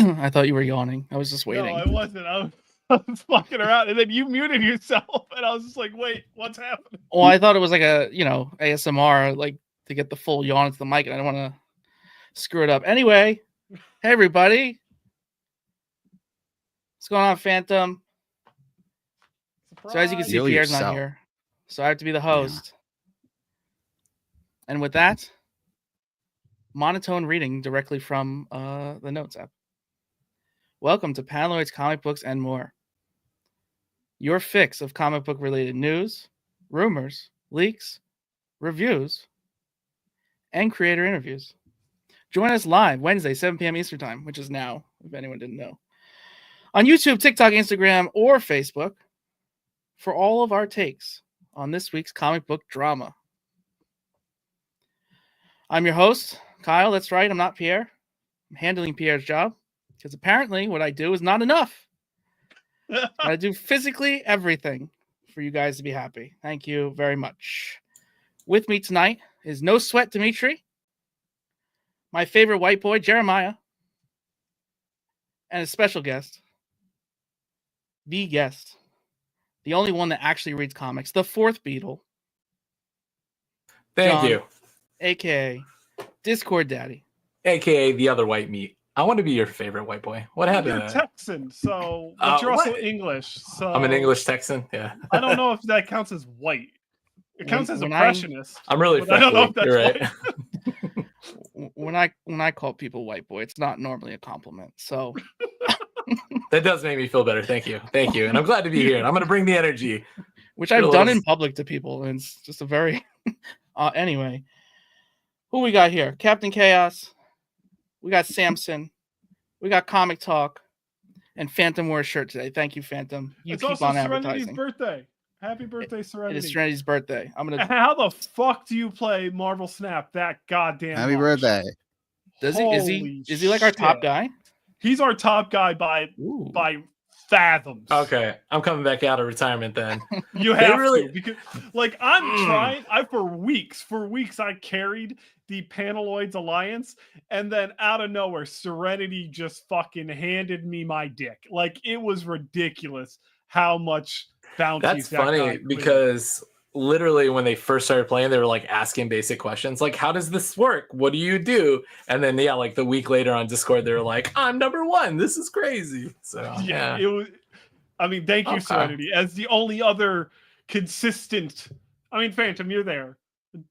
I thought you were yawning. I was just waiting. No, I wasn't. I was fucking around, and then you muted yourself, and I was just like, "Wait, what's happening?" Well, I thought it was like a ASMR, like to get the full yawn into the mic, and I don't want to screw it up. Anyway, hey everybody, what's going on, Phantom? Surprise. So as you can see, Pierre's not here, so I have to be the host. And with that, monotone reading directly from the Notes app. Welcome to Panaloids, Comic Books, and More. Your fix of comic book related news, rumors, leaks, reviews, and creator interviews. Join us live Wednesday, 7 p.m. Eastern Time, which is now, if anyone didn't know, on YouTube, TikTok, Instagram, or Facebook for all of our takes on this week's comic book drama. I'm your host, Kyle. That's right. I'm not Pierre. I'm handling Pierre's job because apparently what I do is not enough. I do physically everything for you guys to be happy. Thank you very much. With me tonight is No Sweat Dimitri, my favorite white boy, Jeremiah, and a special guest, the guest, the only one that actually reads comics, the fourth Beatle. Thank John, you. A.K.A. Discord Daddy. A.K.A. the other white meat. I want to be your favorite white boy. What happened? You're Texan, but you're also English. So I'm an English Texan. Yeah. I don't know if that counts as white. It counts as impressionist. I'm really. I don't know if that's You're right. When I call people white boy, it's not normally a compliment. So that does make me feel better. Thank you, and I'm glad to be here. And I'm going to bring the energy, which I've done in public to people, and it's just a very. Anyway, who we got here? Captain Chaos. We got Samson. We got Comic Talk, and Phantom wore a shirt today. Thank you, Phantom. You it's keep also on Serenity's advertising. Birthday. Happy birthday, Serenity. It is Serenity's birthday. How the fuck do you play Marvel Snap that goddamn Happy much? birthday. Does he? Is he like our top guy? He's our top guy by fathoms. Okay, I'm coming back out of retirement then. You have to, because like I'm trying. For weeks I carried the Panaloids Alliance, and then out of nowhere, Serenity just fucking handed me my dick. Like it was ridiculous how much bounty. That's funny because literally when they first started playing, they were like asking basic questions like, "How does this work? What do you do?" And then like the week later on Discord, they were like, "I'm number one. This is crazy." So yeah. It was. I mean, thank you, Serenity, as the only other consistent. I mean, Phantom, you're there.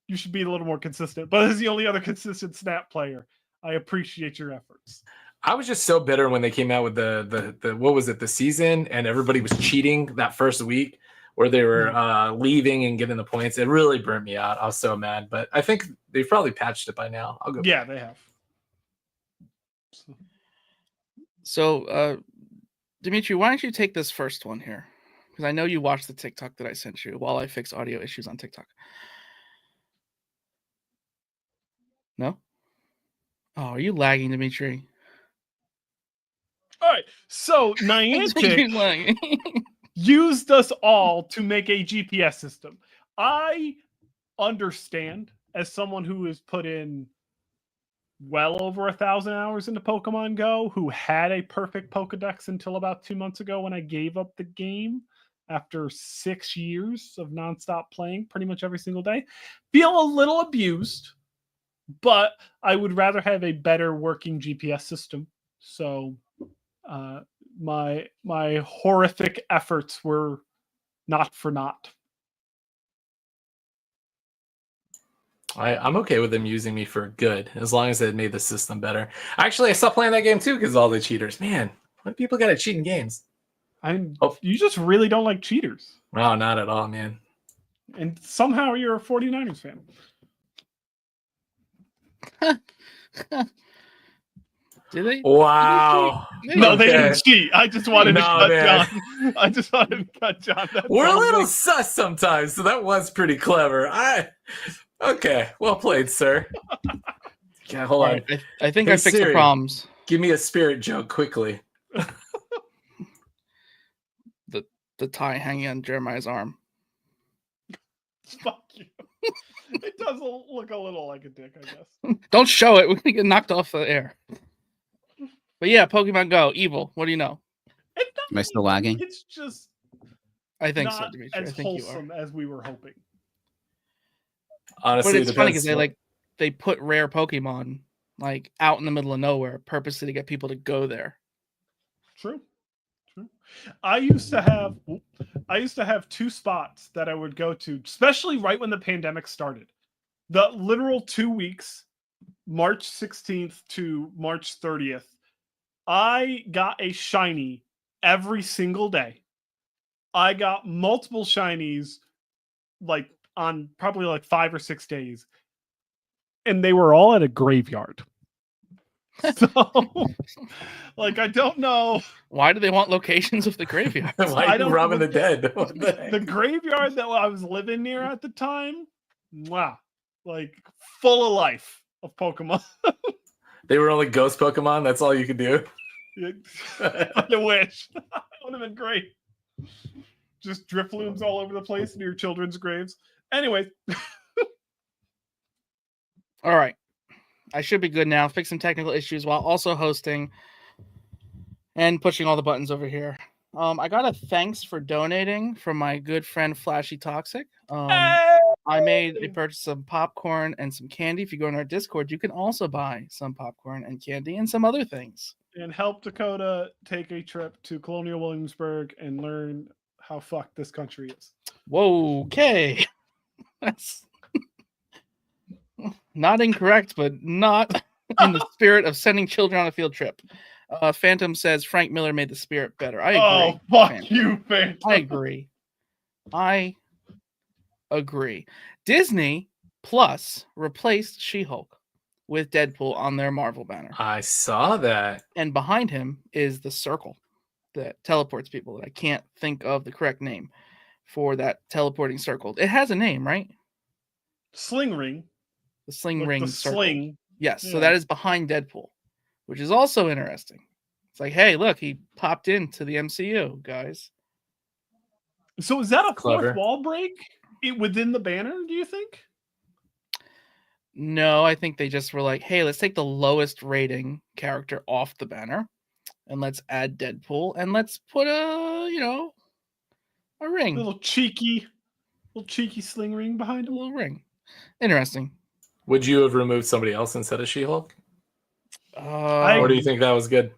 You should be a little more consistent, but as the only other consistent Snap player, I appreciate your efforts. I was just so bitter when they came out with the what was it, the season, and everybody was cheating that first week where they were leaving and getting the points. It really burnt me out. I was so mad, but I think they've probably patched it by now. I'll go. Yeah, they have. So, Dimitri, why don't you take this first one here? Because I know you watched the TikTok that I sent you while I fix audio issues on TikTok. No? Oh, are you lagging, Dimitri? All right. So Niantic used us all to make a GPS system. I understand, as someone who has put in well over 1,000 hours into Pokemon Go, who had a perfect Pokedex until about 2 months ago when I gave up the game after 6 years of nonstop playing pretty much every single day, feel a little abused, but I would rather have a better working GPS system. So my horrific efforts were not for naught. I'm okay with them using me for good, as long as it made the system better. Actually, I stopped playing that game too because of all the cheaters. Man, why do people gotta cheat in games? You just really don't like cheaters. No, not at all, man. And somehow you're a 49ers fan. Did they? Wow. No, they didn't cheat. I just wanted to cut John. I just wanted to cut John. We're a little sus sometimes, so that was pretty clever. Okay, well played, sir. Yeah, hold on. I think I fixed the problems. Give me a spirit joke quickly. The tie hanging on Jeremiah's arm. Fuck you. It does look a little like a dick, I guess. Don't show it. We're gonna get knocked off the air. But yeah, Pokemon Go, evil. What do you know? Am I still lagging? It's just I think so, not Dimitri. I as think you are. wholesome as we were hoping. Honestly, But it's it funny depends. because they put rare Pokemon like out in the middle of nowhere purposely to get people to go there. True. I used to have two spots that I would go to, especially right when the pandemic started. The literal 2 weeks, March 16th to March 30th, I got a shiny every single day. I got multiple shinies like on probably like 5 or 6 days. And they were all at a graveyard. So, like, I don't know. Why do they want locations of the graveyards? Why are you robbing the dead? What the heck? The graveyard that I was living near at the time, wow, like full of life of Pokemon. They were only ghost Pokemon. That's all you could do. I wish. It would have been great. Just Driflooms all over the place near children's graves. Anyway. All right. I should be good now. Fix some technical issues while also hosting and pushing all the buttons over here. I got a thanks for donating from my good friend Flashy Toxic. I made a purchase of popcorn and some candy. If you go in our Discord, you can also buy some popcorn and candy and some other things. And help Dakota take a trip to Colonial Williamsburg and learn how fucked this country is. Whoa, okay. That's not incorrect, but not in the spirit of sending children on a field trip. Phantom says Frank Miller made the spirit better. I agree. Oh, fuck Phantom. you, Phantom. I agree. Disney Plus replaced She-Hulk with Deadpool on their Marvel banner. I saw that. And behind him is the circle that teleports people. I can't think of the correct name for that teleporting circle. It has a name, right? Sling ring. The sling Like ring the circle. sling. Yes, Yeah. so that is behind Deadpool, which is also interesting. It's like, hey, look, he popped into the MCU, guys. So is that a Clever. fourth wall break within the banner, do you think? No, I think they just were like, hey, let's take the lowest rating character off the banner and let's add Deadpool and let's put a ring. A little cheeky sling ring behind A him. little ring. Interesting. Would you have removed somebody else instead of She-Hulk? Or do you think that was good?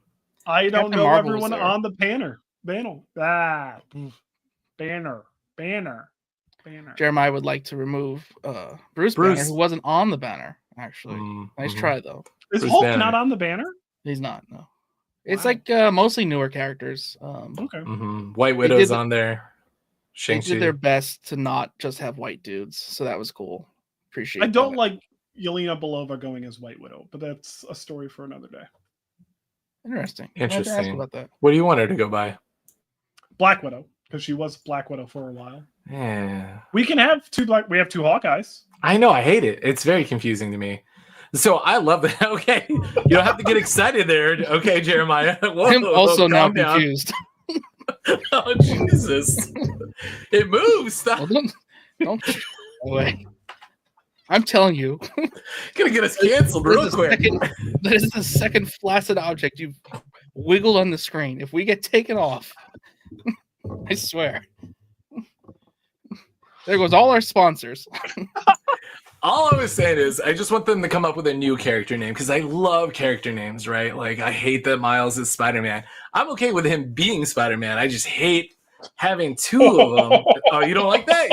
I don't Captain know Marvel was everyone there. on the banner. Banner. Jeremiah would like to remove Bruce Banner, who wasn't on the banner, actually. Nice try, though. Is Bruce Hulk Banner. not on the banner? He's not, no. It's Wow. like mostly newer characters. Okay. White Widow's on there. They Shang-Chi. did their best to not just have white dudes, so that was cool. Appreciate I don't that. like Yelena Belova going as White Widow, but that's a story for another day. Interesting. I had to ask Interesting. about that. What do you want her to go by? Black Widow, because she was Black Widow for a while. Yeah. We can have we have two Hawkeyes. I know. I hate it. It's very confusing to me. So I love that. Okay. You don't have to get excited there. Okay, Jeremiah. Whoa, I'm also now calm down. confused. Oh, Jesus. It moves. Stop. Well, don't go away. I'm telling you. Gonna get us canceled real quick. This is the second flaccid object you've wiggled on the screen. If we get taken off, I swear. There goes all our sponsors. All I was saying is I just want them to come up with a new character name because I love character names, right? Like I hate that Miles is Spider-Man. I'm okay with him being Spider-Man. I just hate having two of them. Oh, you don't like that?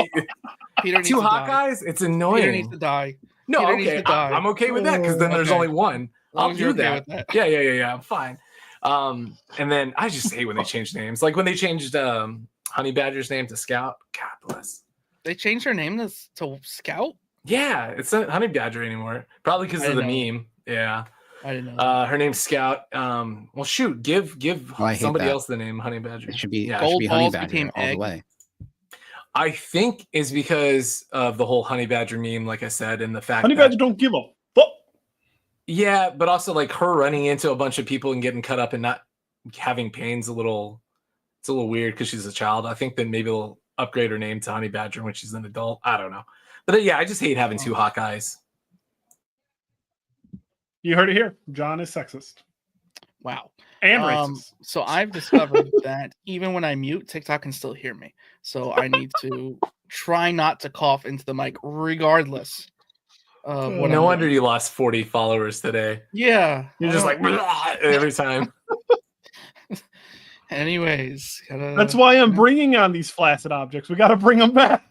Peter needs Two to die. Hawkeyes? It's annoying. Peter needs to die. No, Peter needs okay. to die. I'm okay with that because then there's Okay. only one. As long I'll as you're do okay that. with that. Yeah. I'm fine. And then I just hate when they change names. Like when they changed Honey Badger's name to Scout. God bless. They changed her name to Scout? Yeah, it's not Honey Badger anymore. Probably because I of the didn't meme. Yeah. I didn't know. Her name's Scout. Well, shoot, give Oh, I hate somebody that. else the name Honey Badger. It should be, Yeah. it should be Honey Gold balls Badger became all egg. the way. I think is because of the whole Honey Badger meme, like I said, and the fact Honey that Badger don't give a fuck. yeah, but also like her running into a bunch of people and getting cut up and not having pains it's a little weird because she's a child. I think that maybe they'll upgrade her name to Honey Badger when she's an adult. I don't know. But yeah, I just hate having two Hawkeyes. You heard it here. John is sexist. Wow. And racist. So I've discovered that even when I mute, TikTok can still hear me. So I need to try not to cough into the mic regardless of what No I'm wonder doing. you lost 40 followers today. Yeah. You're just like every time. Anyways. That's why I'm bringing on these flaccid objects. We got to bring them back.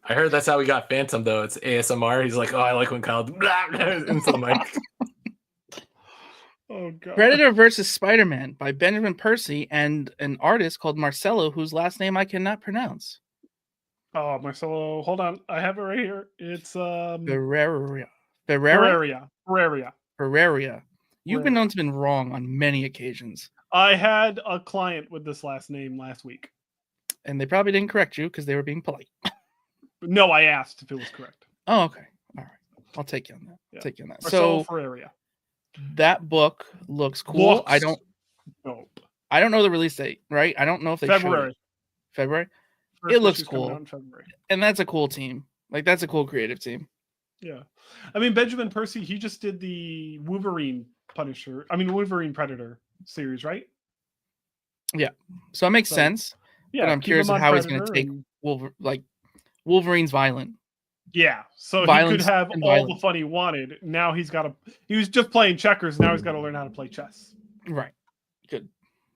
I heard that's how we got Phantom, though. It's ASMR. He's like, oh, I like when Kyle into the mic. Oh, God. Predator versus Spider-Man by Benjamin Percy and an artist called Marcelo, whose last name I cannot pronounce. Oh, Marcelo. Hold on. I have it right here. It's Ferreria. You've been known to been wrong on many occasions. I had a client with this last name last week. And they probably didn't correct you because they were being polite. No, I asked if it was correct. Oh, okay. All right. I'll take you on that. Yeah. Take you on that. Marcelo So Ferreria. That book looks cool. I don't know the release date, right? I don't know if they February. February. First it looks issue's coming out cool. in February. And that's a cool team. Like that's a cool creative team. Yeah. I mean, Benjamin Percy, he just did the Wolverine Predator series, right? Yeah. So it makes sense. Yeah. But I'm curious of how he's going to take Wolverine's violent. Yeah. So he could have all the fun he wanted. Now he was just playing checkers. Now he's got to learn how to play chess. Right. Good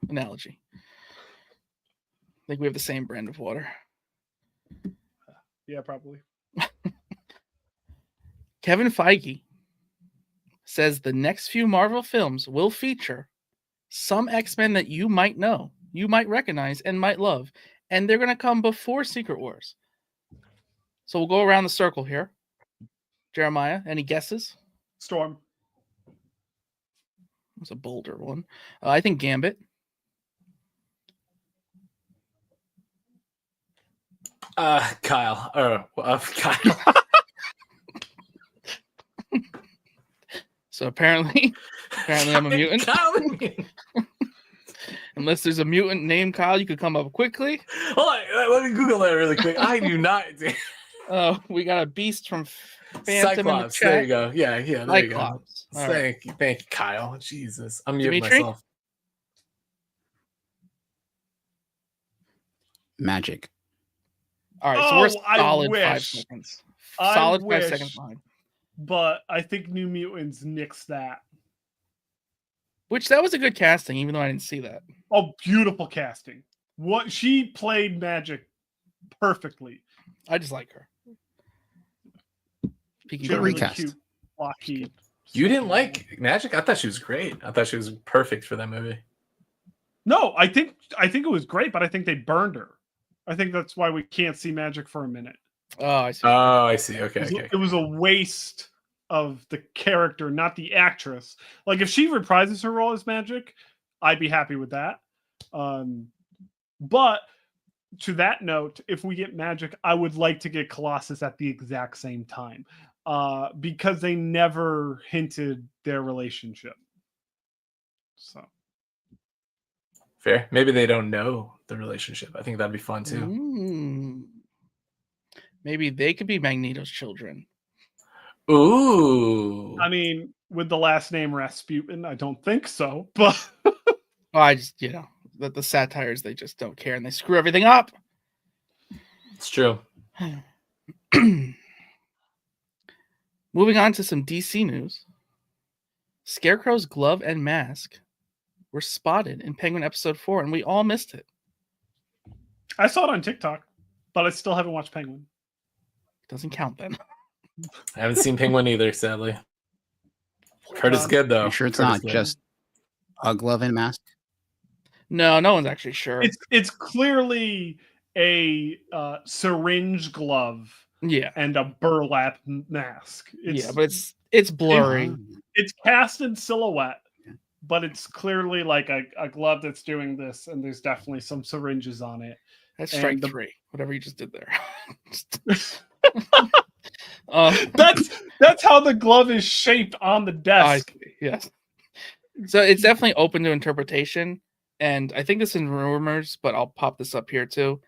analogy. I think we have the same brand of water. Yeah, probably. Kevin Feige says the next few Marvel films will feature some X-Men that you might know, you might recognize, and might love. And they're going to come before Secret Wars. So we'll go around the circle here. Jeremiah, any guesses? Storm. That's a bolder one. I think Gambit. Kyle. Kyle. So apparently I'm a mutant. Unless there's a mutant named Kyle, you could come up quickly. Hold on, let me Google that really quick. I do not. Oh, we got a beast from Phantom. Cyclops. There you go. Yeah. There Cyclops. You go. Thank you, Kyle. Jesus, I'm muting myself. Magic. All right, so we're solid 5 seconds. Solid 5 seconds behind. But I think New Mutants nixed that. Which that was a good casting, even though I didn't see that. Oh, beautiful casting. What she played Magic perfectly. I just like her. Good recast. Cute, blocky. You didn't like Magic? I thought she was great. I thought she was perfect for that movie. No, I think it was great, but I think they burned her. I think that's why we can't see Magic for a minute. Oh, I see. Okay. It was a waste of the character, not the actress. Like if she reprises her role as Magic, I'd be happy with that. But to that note, if we get Magic, I would like to get Colossus at the exact same time. Because they never hinted their relationship. So fair. Maybe they don't know the relationship. I think that'd be fun too. Maybe they could be Magneto's children. Ooh. I mean, with the last name Rasputin, I don't think so. But I just, that the satires, they just don't care and they screw everything up. It's true. Moving on to some DC news. Scarecrow's glove and mask were spotted in Penguin episode 4, and we all missed it. I saw it on TikTok, but I still haven't watched Penguin. Doesn't count then. I haven't seen Penguin either, sadly. Heard it's good though. You sure it's not just a glove and mask? No one's actually sure. It's clearly a syringe glove. Yeah, and a burlap mask. But it's blurry. It's cast in silhouette, but it's clearly like a glove that's doing this, and there's definitely some syringes on it. That's strike 3. Whatever you just did there. That's how the glove is shaped on the desk. Yes. So it's definitely open to interpretation, and I think this is in rumors, but I'll pop this up here too.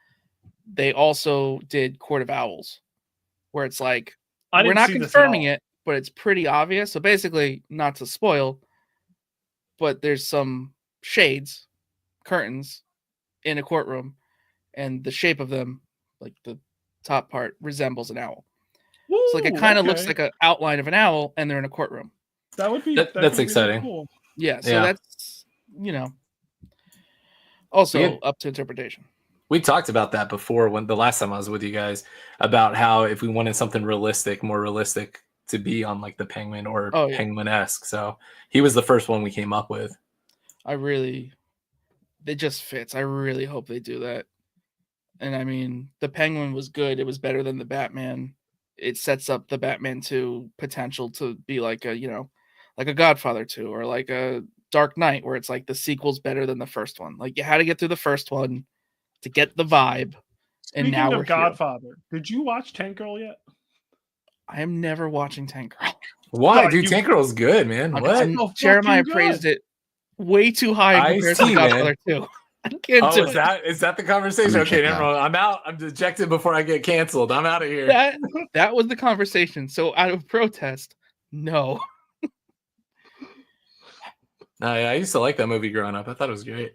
They also did Court of Owls, where it's like we're not confirming it, but it's pretty obvious. So basically, not to spoil, but there's some shades, curtains in a courtroom, and the shape of them, like the top part, resembles an owl. Ooh, so like it kind of looks like an outline of an owl, and they're in a courtroom. That would be that's exciting. Cool. Yeah, so that's also up to interpretation. We talked about that before when the last time I was with you guys about how if we wanted something realistic, more realistic to be on like the Penguin or Penguin-esque. So he was the first one we came up with. It just fits. I really hope they do that. And I mean, the Penguin was good. It was better than the Batman. It sets up the Batman 2 potential to be like a, like a Godfather 2 or like a Dark Knight, where it's like the sequel's better than the first one. Like you had to get through the first one to get the vibe. Speaking and now of we're Godfather, did you watch Tank Girl yet? I am never watching Tank Girl. Why, dude? Tank Girl's good, man. What? Jeremiah praised it way too high in comparison to Godfather 2. I can't do it. Is that the conversation? Okay, never mind. I'm out. I'm dejected before I get canceled. I'm out of here. That was the conversation. So out of protest, no. I used to like that movie growing up. I thought it was great.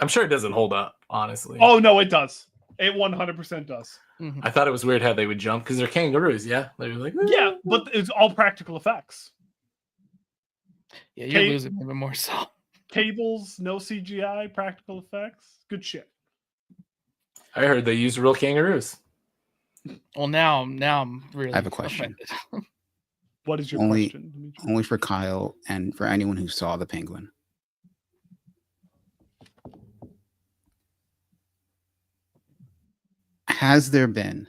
I'm sure it doesn't hold up, honestly. Oh no, it does. It 100% does. Mm-hmm. I thought it was weird how they would jump because they're kangaroos. Yeah, they were like, yeah, but it's all practical effects. Yeah, you're losing even more so. Cables, no CGI, practical effects, good shit. I heard they use real kangaroos. Well, now I'm really. I have a question. What is your question? Only for Kyle and for anyone who saw the Penguin. Has there been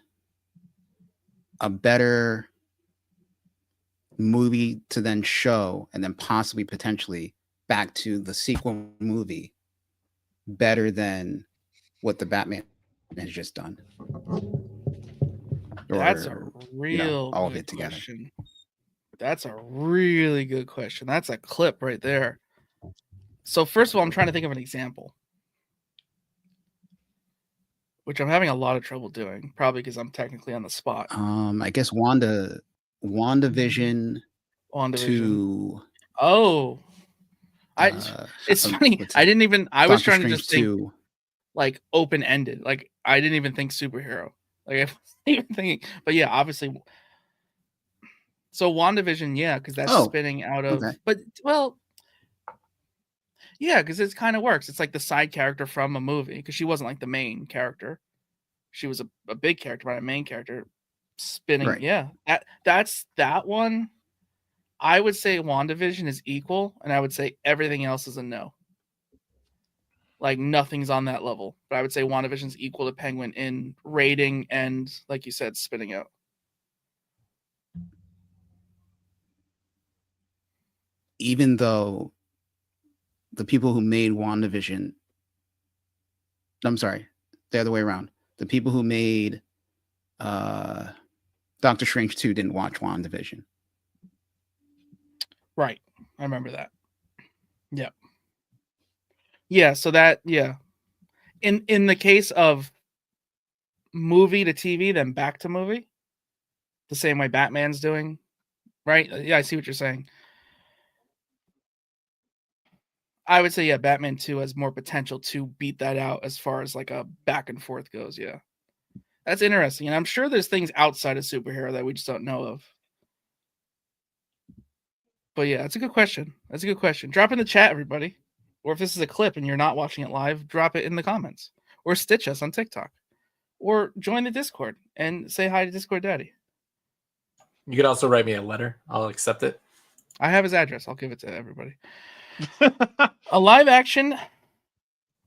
a better movie to then show and then possibly potentially back to the sequel movie better than what the Batman has just done? That's a real all of it together. Question. That's a really good question. That's a clip right there. So first of all, I'm trying to think of an example, which I'm having a lot of trouble doing, probably because I'm technically on the spot. I guess WandaVision. To it's funny. I didn't even. I was trying to just think like open ended. Like I didn't even think superhero. Like I wasn't even thinking. But yeah, obviously. So WandaVision, yeah, because that's spinning out of. Okay. But yeah, because it kind of works. It's like the side character from a movie because she wasn't like the main character. She was a big character, but a main character spinning. Right. Yeah, that's that one. I would say WandaVision is equal, and I would say everything else is a no. Like nothing's on that level, but I would say WandaVision is equal to Penguin in rating and, like you said, spinning out. Even though the people who made WandaVision, I'm sorry, the other way around. The people who made Doctor Strange 2 didn't watch WandaVision. Right. I remember that. Yep. Yeah, so that, yeah. In the case of movie to TV, then back to movie, the same way Batman's doing, right? Yeah, I see what you're saying. I would say, yeah, Batman 2 has more potential to beat that out as far as like a back and forth goes, yeah. That's interesting. And I'm sure there's things outside of superhero that we just don't know of. But yeah, that's a good question. That's a good question. Drop in the chat, everybody. Or if this is a clip and you're not watching it live, drop it in the comments. Or stitch us on TikTok. Or join the Discord and say hi to Discord Daddy. You could also write me a letter. I'll accept it. I have his address. I'll give it to everybody. A live action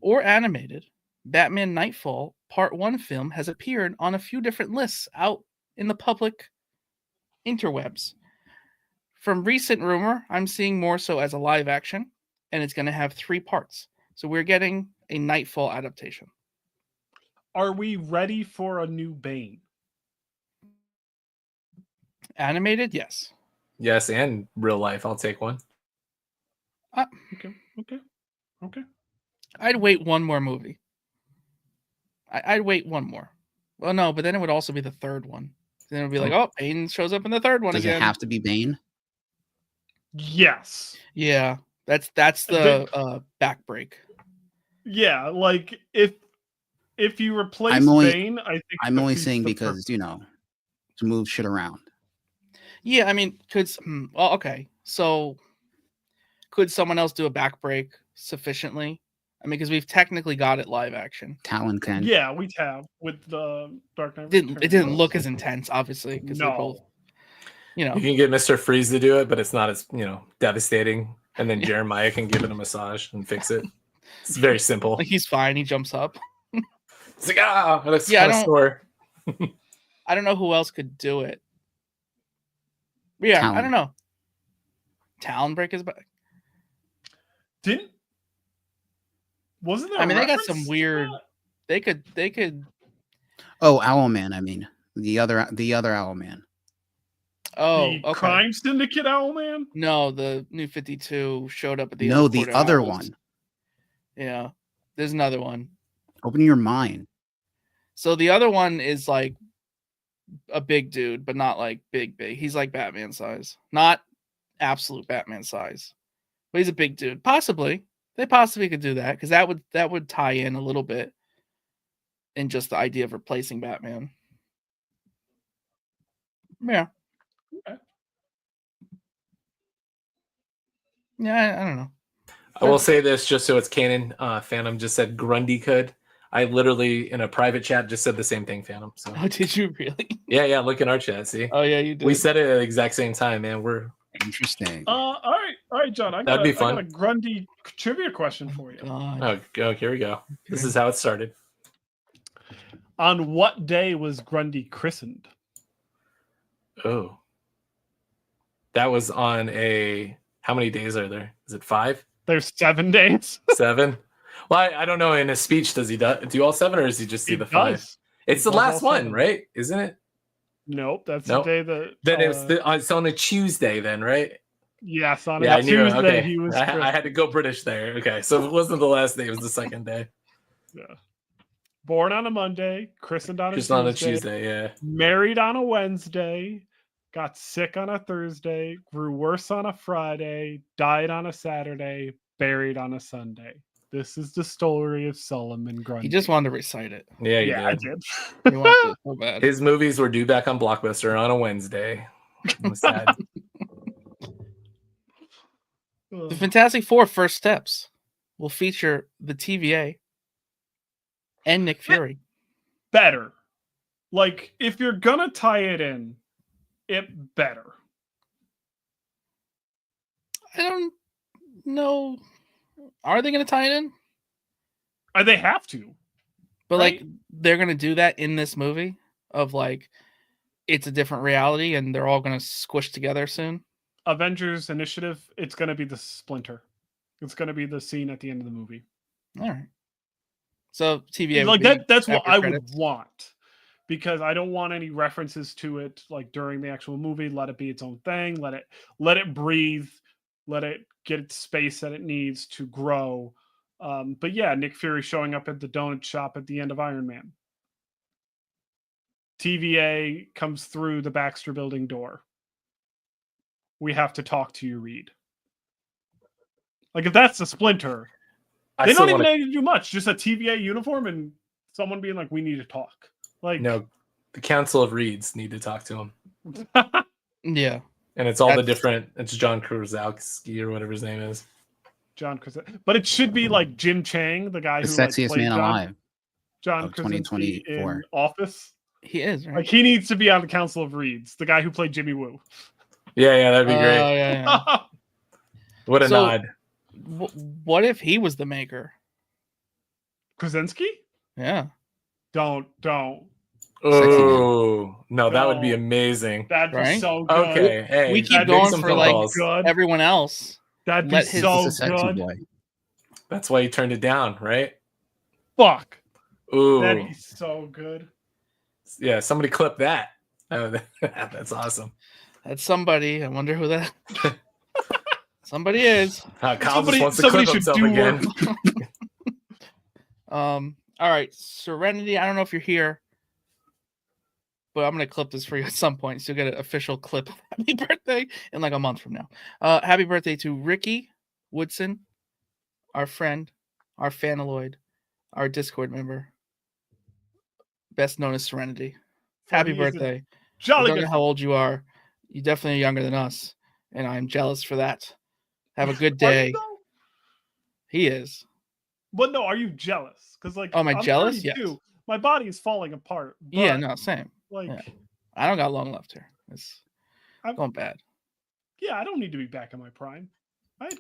or animated Batman Nightfall Part 1 film has appeared on a few different lists out in the public interwebs. From recent rumor, I'm seeing more so as a live action, and it's going to have 3 parts. So we're getting a Nightfall adaptation. Are we ready for a new Bane? Animated? Yes. Yes, and real life. I'll take one. Okay. I'd wait one more movie. I'd wait one more. Well, no, but then it would also be the third one. Then it would be like, oh, Bane shows up in the third one again. Does it have to be Bane? Yes. Yeah, That's the back break. Yeah, like if you replace Bane, I think I'm only saying because to move shit around. Yeah, I mean, well, okay. So could someone else do a back break sufficiently? I mean, because we've technically got it live action. Talon can. Yeah, we have with the Dark Knight. It didn't look as intense, obviously, because they're both. You can get Mr. Freeze to do it, but it's not as devastating. And then Yeah. Jeremiah can give it a massage and fix it. It's very simple. Like he's fine. He jumps up. It's like that's kind of sore. I don't know who else could do it. Yeah, Talon. I don't know. Talon break his back. Wasn't there? I mean, they got some weird. They could. Oh, Owlman. I mean, the other Owlman. Oh, the Crime Syndicate Owlman? No, the New 52 showed up at the end. No, the other one. Yeah, there's another one. Open your mind. So the other one is like a big dude, but not like big. He's like Batman size, not absolute Batman size, but he's a big dude. They possibly could do that because that would tie in a little bit in just the idea of replacing Batman. Yeah. Okay. Yeah, I don't know. I will say this just so it's canon. Phantom just said Grundy could. I literally, in a private chat, just said the same thing, Phantom. So. Oh, did you really? Yeah. Look in our chat, see? Oh, yeah, you did. We said it at the exact same time, man. We're interesting. All right, John. That'd be fun. I got a Grundy trivia question for you. Oh, here we go. Okay. This is how it started. On what day was Grundy christened? Oh. That was on how many days are there? Is it 5? There's 7 days. 7? Well, I don't know. In his speech, does he do all 7 or does he just do the 5? It's the last one, right? Isn't it? Nope. That's the day that. Then it's on a Tuesday, then, right? Yes, on a Tuesday. Okay. He was. I had to go British there. Okay, so it wasn't the last day; it was the second day. Yeah. Born on a Monday, christened on a Tuesday. On a Tuesday, yeah. Married on a Wednesday, got sick on a Thursday, grew worse on a Friday, died on a Saturday, buried on a Sunday. This is the story of Solomon Grundy. He just wanted to recite it. Yeah, I did. He wanted it so bad. His movies were due back on Blockbuster on a Wednesday. Sad. The Fantastic Four First Steps will feature the TVA and Nick Fury. Better. Like, if you're gonna tie it in, it better. I don't know. Are they gonna tie it in? They have to. But right? Like, they're gonna do that in this movie of like, it's a different reality and they're all gonna squish together soon. Avengers Initiative, it's going to be the Splinter. It's going to be the scene at the end of the movie. All right. So TVA like that's what I would want, because I don't want any references to it like during the actual movie. Let it be its own thing. Let it breathe. Let it get its space that it needs to grow. But yeah, Nick Fury showing up at the donut shop at the end of Iron Man. TVA comes through the Baxter Building door. We have to talk to you, Reed. Like, if that's the Splinter, they don't even need to do much. Just a TVA uniform and someone being like, we need to talk. Like, no, the Council of Reeds need to talk to him. Yeah. And it's all the different, it's John Krasinski or whatever his name is. John Krasinski. But it should be like Jim Chang, the guy the who sexiest man alive. John Krasinski in Office. He is, right? Like, he needs to be on the Council of Reeds, the guy who played Jimmy Woo. Yeah, that'd be great. Yeah. What a nod. What if he was the maker? Krasinski? Yeah. Don't. Oh, no, that would be amazing. That'd be so good. Okay, hey, we keep going for like everyone else. That'd be so good. Boy. That's why he turned it down, right? Fuck. Ooh. That'd be so good. Yeah, somebody clip that. Oh, that's awesome. That's somebody. I wonder who that somebody is. Kyle just wants to clip himself again. All right, Serenity. I don't know if you're here, but I'm gonna clip this for you at some point, so you'll get an official clip of happy birthday in like a month from now. Happy birthday to Ricky, Woodson, our friend, our fanaloid, our Discord member, best known as Serenity. Happy birthday. I don't know how old you are. You definitely are younger than us, and I'm jealous for that. Have a good day. He is. But no, are you jealous? Because like, am I jealous? 32. Yes. My body is falling apart. But, yeah, no, same. Like, yeah. I don't got long left here. It's going bad. Yeah, I don't need to be back in my prime.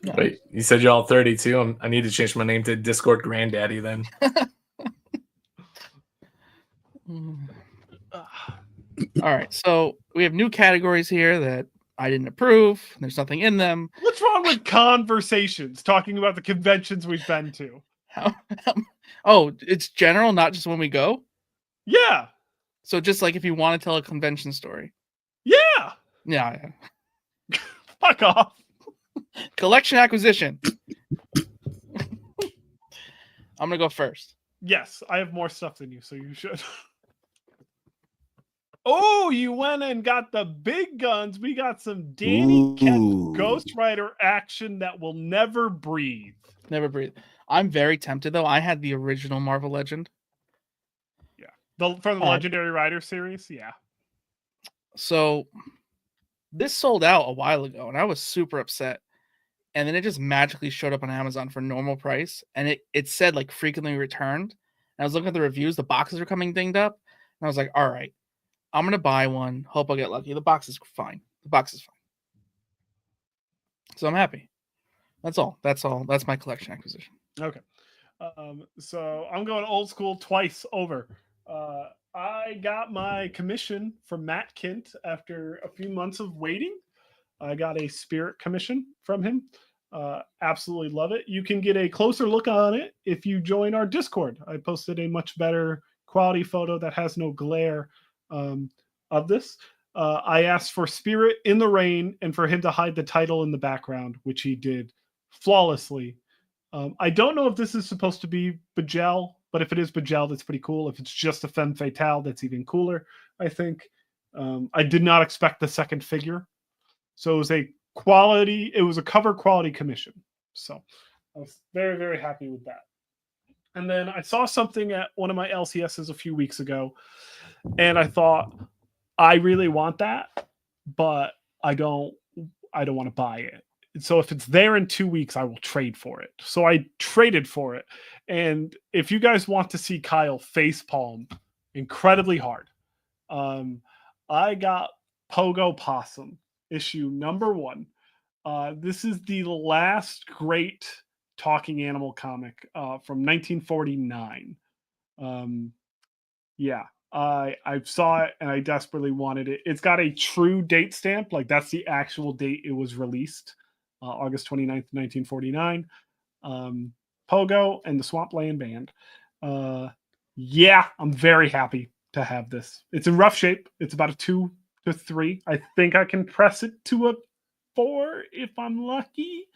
No. Wait, you said you're all 32. I need to change my name to Discord Granddaddy then. All right, so we have new categories here that I didn't approve. There's nothing in them. What's wrong with conversations talking about the conventions we've been to? Oh, it's general, not just when we go? Yeah. So just like if you want to tell a convention story. Yeah. Yeah. Fuck off. Collection acquisition. I'm going to go first. Yes, I have more stuff than you, so you should. Oh, you went and got the big guns. We got some Danny Kent Ghost Rider action that will never breathe. Never breathe. I'm very tempted, though. I had the original Marvel Legend. Yeah. From the Legendary Rider series? Yeah. So this sold out a while ago, and I was super upset. And then it just magically showed up on Amazon for normal price. And it said, like, frequently returned. And I was looking at the reviews. The boxes were coming dinged up. And I was like, all right. I'm going to buy one. Hope I'll get lucky. The box is fine. The box is fine. So I'm happy. That's all. That's my collection acquisition. Okay. So I'm going old school twice over. I got my commission from Matt Kint after a few months of waiting. I got a Spirit commission from him. Absolutely love it. You can get a closer look on it if you join our Discord. I posted a much better quality photo that has no glare of this. I asked for Spirit in the rain and for him to hide the title in the background, which he did flawlessly. I don't know if this is supposed to be Bajel, but if it is Bajel, that's pretty cool. If it's just a femme fatale, that's even cooler, I think. I did not expect the second figure. So it was a cover quality commission. So I was very, very happy with that. And then I saw something at one of my LCSs a few weeks ago, and I thought, I really want that, but I don't want to buy it. So if it's there in 2 weeks, I will trade for it. So I traded for it. And if you guys want to see Kyle facepalm incredibly hard, I got Pogo Possum issue number 1. This is the last great talking animal comic from 1949. Yeah, I saw it and I desperately wanted it. It's got a true date stamp, like that's the actual date it was released, August 29th, 1949. Pogo and the Swampland Band. Yeah, I'm very happy to have this. It's in rough shape. It's about a 2 to 3. I think I can press it to a 4 if I'm lucky.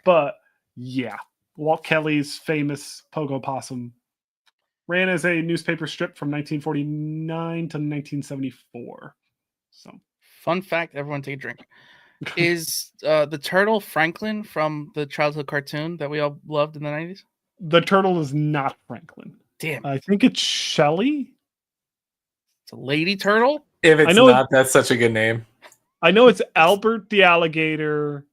But yeah, Walt Kelly's famous Pogo Possum ran as a newspaper strip from 1949 to 1974. So, fun fact, everyone take a drink. Is the turtle Franklin from the childhood cartoon that we all loved in the 90s? The turtle is not Franklin. Damn. I think it's Shelley. It's a lady turtle? If it's not, that's such a good name. I know it's Albert the alligator.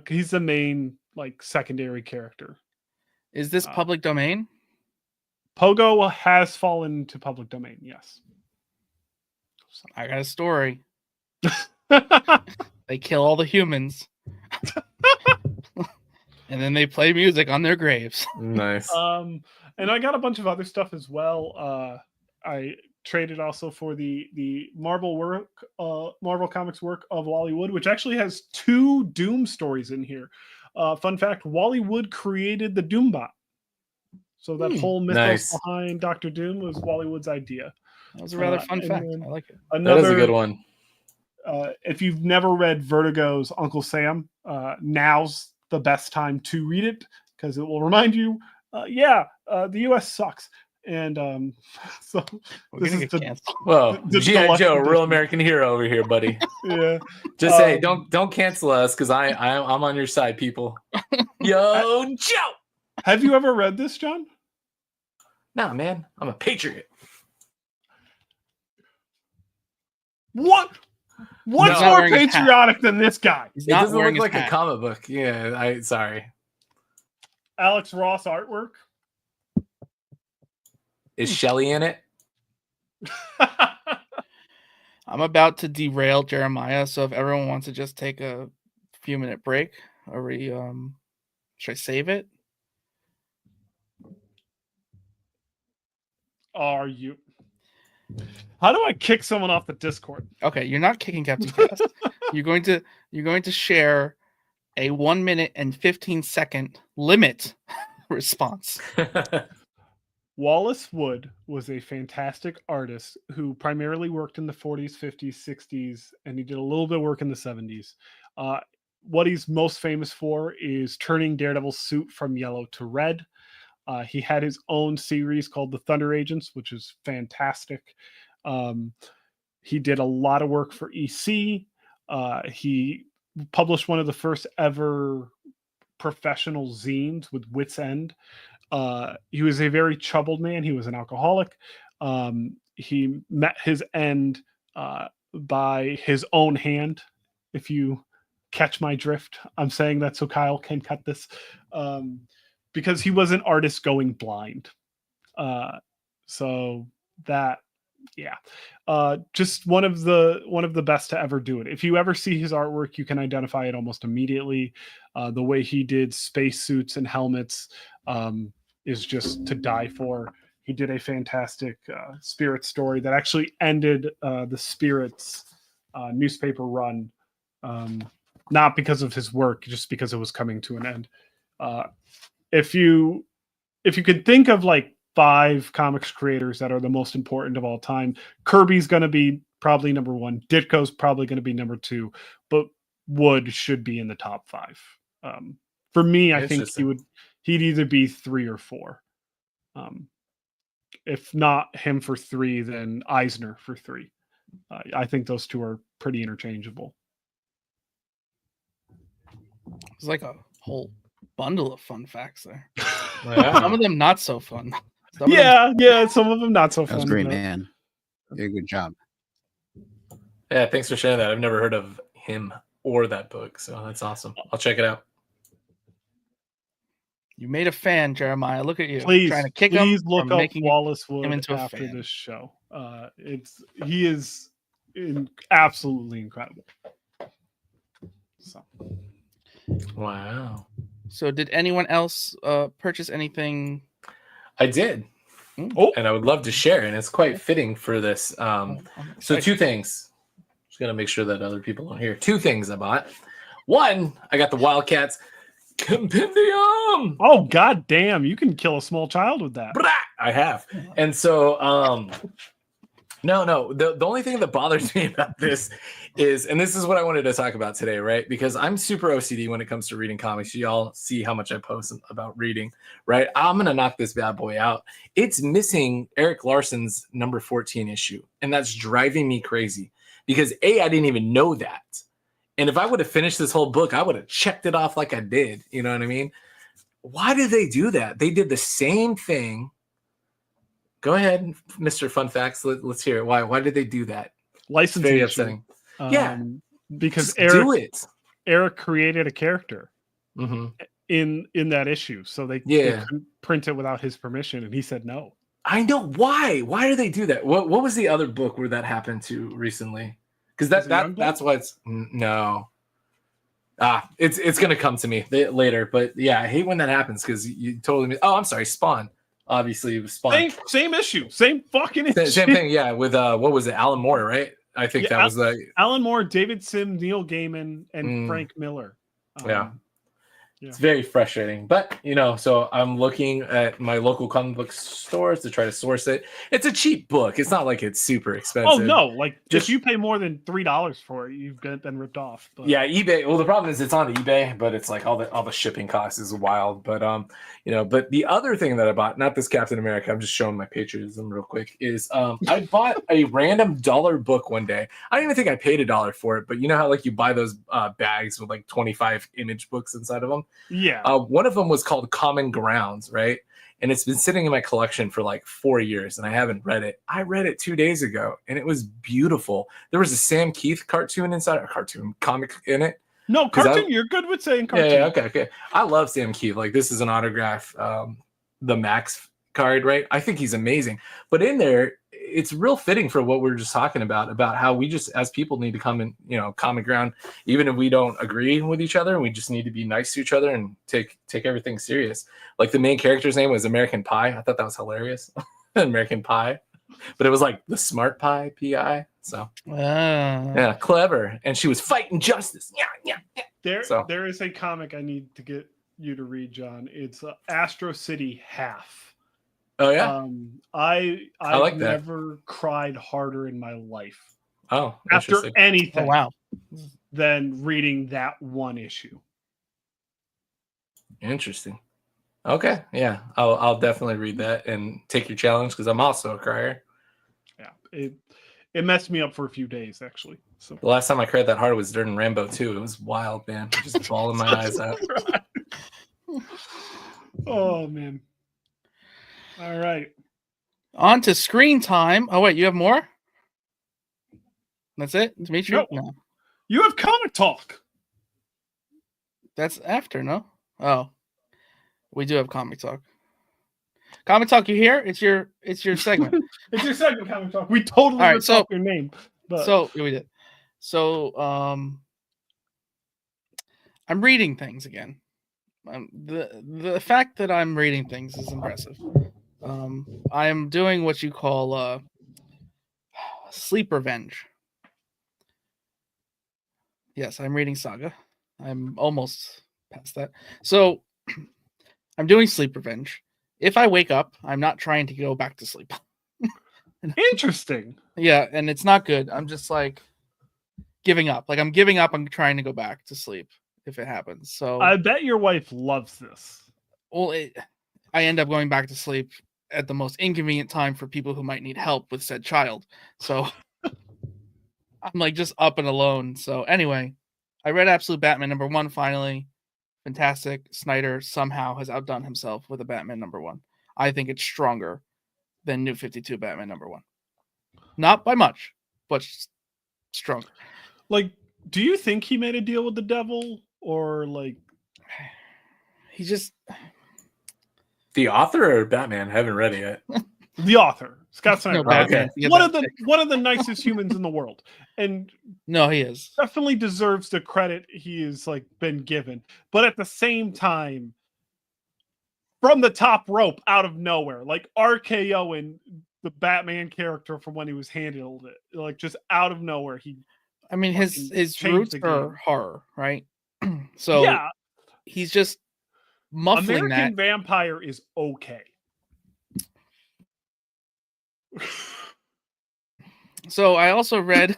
He's the main, like, secondary character. Is this public domain? Pogo has fallen to public domain, yes. I got a story. They kill all the humans. And then they play music on their graves. Nice. And I got a bunch of other stuff as well. I traded also for the Marvel Comics work of Wally Wood, which actually has 2 Doom stories in here. Fun fact, Wally Wood created the Doombot. So that whole mythos behind Dr. Doom was Wally Wood's idea. That was a rather fun fact. I like it. That is a good one. If you've never read Vertigo's Uncle Sam, now's the best time to read it because it will remind you, the U.S. sucks. And so this is G.I. Joe, real American hero over here, buddy. Yeah. Just say, don't cancel us because I'm on your side, people. Yo, Joe. Have you ever read this, John? Nah, man. I'm a patriot. What? What's more patriotic than this guy? He's It not doesn't wearing look his like a hat. comic book. Yeah, sorry. Alex Ross artwork. Is Shelly in it? I'm about to derail Jeremiah, so if everyone wants to just take a few minute break, should I save it? Are you? How do I kick someone off the Discord? Okay, you're not kicking Captain Cast. You're going to share a 1 minute and 15-second limit response. Wallace Wood was a fantastic artist who primarily worked in the 40s, 50s, 60s, and he did a little bit of work in the 70s. What he's most famous for is turning Daredevil's suit from yellow to red. He had his own series called The Thunder Agents, which is fantastic. He did a lot of work for EC. He published one of the first ever professional zines with Wit's End. He was a very troubled man. He was an alcoholic. He met his end by his own hand. If you catch my drift, I'm saying that so Kyle can cut this. Because he was an artist going blind. So that, yeah. Just one of the best to ever do it. If you ever see his artwork, you can identify it almost immediately. The way he did spacesuits and helmets is just to die for. He did a fantastic Spirit story that actually ended the Spirit's newspaper run, not because of his work, just because it was coming to an end. If you could think of like 5 comics creators that are the most important of all time, Kirby's going to be probably number 1. Ditko's probably going to be number 2, but Wood should be in the top 5. For me, I think he'd either be 3 or 4. If not him for 3, then Eisner for 3. I think those two are pretty interchangeable. It's like a whole bundle of fun facts there. Wow. Some of them not so fun. Some of them not so fun. That was great, man. You did a good job. Yeah, thanks for sharing that. I've never heard of him or that book, so that's awesome. I'll check it out. You made a fan, Jeremiah. Look at you. Please, trying to kick please him look up Wallace Wood into after this show. He is absolutely incredible. So. Wow. So did anyone else purchase anything? I did. Oh. And I would love to share, and it's quite fitting for this. So 2 things. Just gonna make sure that other people don't hear. 2 things I bought. 1, I got the Wildcats Compendium. Oh, god damn, you can kill a small child with that. I have. And so no, the only thing that bothers me about this is, and this is what I wanted to talk about today, right? Because I'm super OCD when it comes to reading comics. Y'all see how much I post about reading, right? I'm gonna knock this bad boy out. It's missing Eric Larson's number 14 issue, and that's driving me crazy because I didn't even know that. And if I would have finished this whole book, I would have checked it off like I did. You know what I mean? Why did they do that? They did the same thing. Go ahead, Mr. Fun Facts. Let's hear it. Why did they do that? Licensing. Very upsetting. Because Eric created a character in that issue, so they couldn't print it without his permission, and he said no. I know why. Why do they do that? What was the other book where that happened to recently? Because that's why it's no. It's gonna come to me later, but yeah, I hate when that happens because you totally. Oh, I'm sorry, Spawn. Obviously, it was Spawn. Same issue, same fucking issue. Same thing, yeah. With what was it, Alan Moore, right? I think that was the Alan Moore, David Sim, Neil Gaiman, and Frank Miller. It's very frustrating, but so I'm looking at my local comic book stores to try to source it. It's a cheap book. It's not like it's super expensive. Oh no, like if you pay more than $3 for it, you've been ripped off. But. Yeah, eBay. Well, the problem is it's on eBay, but it's like all the shipping costs is wild. But but the other thing that I bought, not this Captain America, I'm just showing my patriotism real quick, is I bought a random $1 book one day. I don't even think I paid $1 for it, but you know how like you buy those bags with like 25 image books inside of them. Yeah. One of them was called Common Grounds, right? And it's been sitting in my collection for like 4 years, and I haven't read it. I read it 2 days ago, and it was beautiful. There was a Sam Keith cartoon inside, a cartoon comic in it. No, cartoon. You're good with saying cartoon. Yeah, okay. I love Sam Keith. Like, this is an autograph, the Max card, right? I think he's amazing. But in there, it's real fitting for what we were just talking about how we just, as people, need to come in, common ground, even if we don't agree with each other. We just need to be nice to each other and take everything serious. Like, the main character's name was American Pie. I thought that was hilarious. American Pie. But it was like the Smart Pie, P-I. So, yeah, clever. And she was fighting justice. Yeah. There is a comic I need to get you to read, John. It's Astro City Half. Oh yeah. I like that. never cried harder in my life. Oh, after anything. Oh, wow. Than reading that one issue. Interesting. Okay, yeah, I'll definitely read that and take your challenge because I'm also a crier. Yeah, it messed me up for a few days actually. So the last time I cried that hard was during Rambo 2. It was wild, man. Just bawling my eyes out. Oh man. All right. On to screen time. Oh, wait, you have more? That's it? Dimitri? No. You have comic talk. That's after, no? Oh. We do have comic talk. Comic talk, you here? It's your segment. It's your segment, comic talk. We totally ripped off your name. But... So, yeah, we did. So, I'm reading things again. The fact that I'm reading things is impressive. I am doing what you call sleep revenge. Yes, I'm reading Saga. I'm almost past that. So I'm doing sleep revenge. If I wake up, I'm not trying to go back to sleep. Interesting. Yeah, and it's not good. I'm just like giving up. Like I'm giving up. I'm trying to go back to sleep if it happens. So I bet your wife loves this. Well, I end up going back to sleep at the most inconvenient time for people who might need help with said child. So I'm like just up and alone. So anyway, I read Absolute Batman #1 finally. Fantastic. Snyder somehow has outdone himself with a Batman #1. I think it's stronger than New 52 Batman #1. Not by much, but stronger. Like, do you think he made a deal with the devil, or like he just the author or Batman? I haven't read it yet. The author, Scott Snyder. No, Batman. Okay. One of the nicest humans in the world, and no, he is definitely deserves the credit he has like been given. But at the same time, from the top rope, out of nowhere, like RKO and the Batman character from when he was handled it, like just out of nowhere, I mean, his roots are horror, right? So yeah, he's just muffling American that. Vampire is okay. So I also read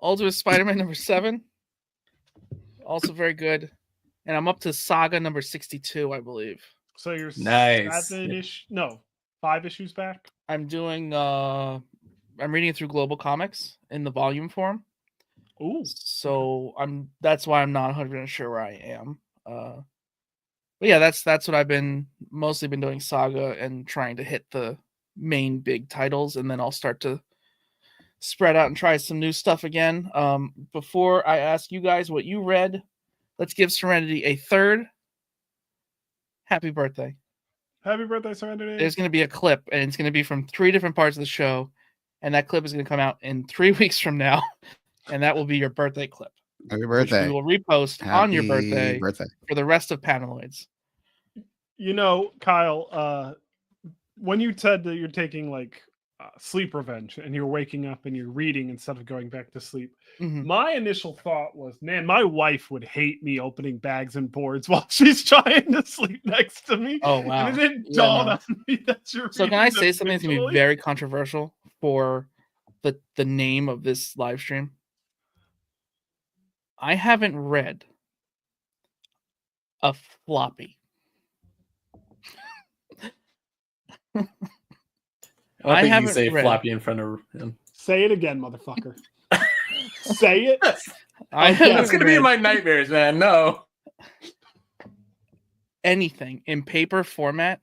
Ultimate Spider-Man #7, also very good, and I'm up to Saga #62, I believe. So you're nice. 5 issues back. I'm doing. I'm reading it through Global Comics in the volume form. Ooh. So that's why I'm not 100% sure where I am. But yeah, that's what I've mostly been doing Saga and trying to hit the main big titles, and then I'll start to spread out and try some new stuff again. Before I ask you guys what you read, let's give Serenity a third happy birthday. Happy birthday, Serenity. There's going to be a clip, and it's going to be from 3 different parts of the show, and that clip is going to come out in 3 weeks from now, and that will be your birthday clip. Happy birthday. Which we will repost on your birthday for the rest of Panaloids. You know, Kyle, when you said that you're taking like sleep revenge and you're waking up and you're reading instead of going back to sleep, my initial thought was, man, my wife would hate me opening bags and boards while she's trying to sleep next to me. Oh, wow. And it didn't dawn on me that you're So can I say something that's going to be very controversial for the name of this live stream? I haven't read a floppy. I think you say floppy in front of him. Say it again, motherfucker. Say it. That's going to be in my nightmares, man. No. anything in paper format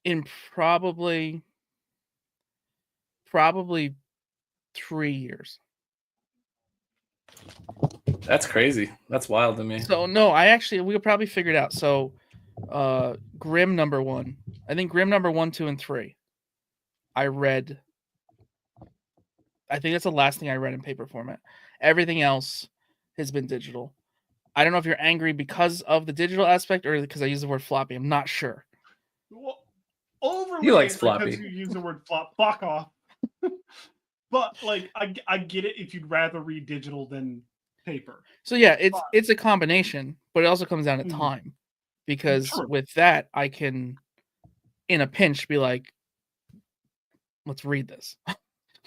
in probably 3 years. That's crazy. That's wild to me. So no, we could probably figure it out. So Grimm #1. I think Grimm #1, 2, and 3. I read. I think that's the last thing I read in paper format. Everything else has been digital. I don't know if you're angry because of the digital aspect or because I use the word floppy. I'm not sure. Well, overly He likes because floppy. you use the word flop. Fuck off. But like, I get it if you'd rather read digital than paper. So yeah, it's a combination, but it also comes down to Mhm. time, because True. with that I can, in a pinch, be like, let's read this.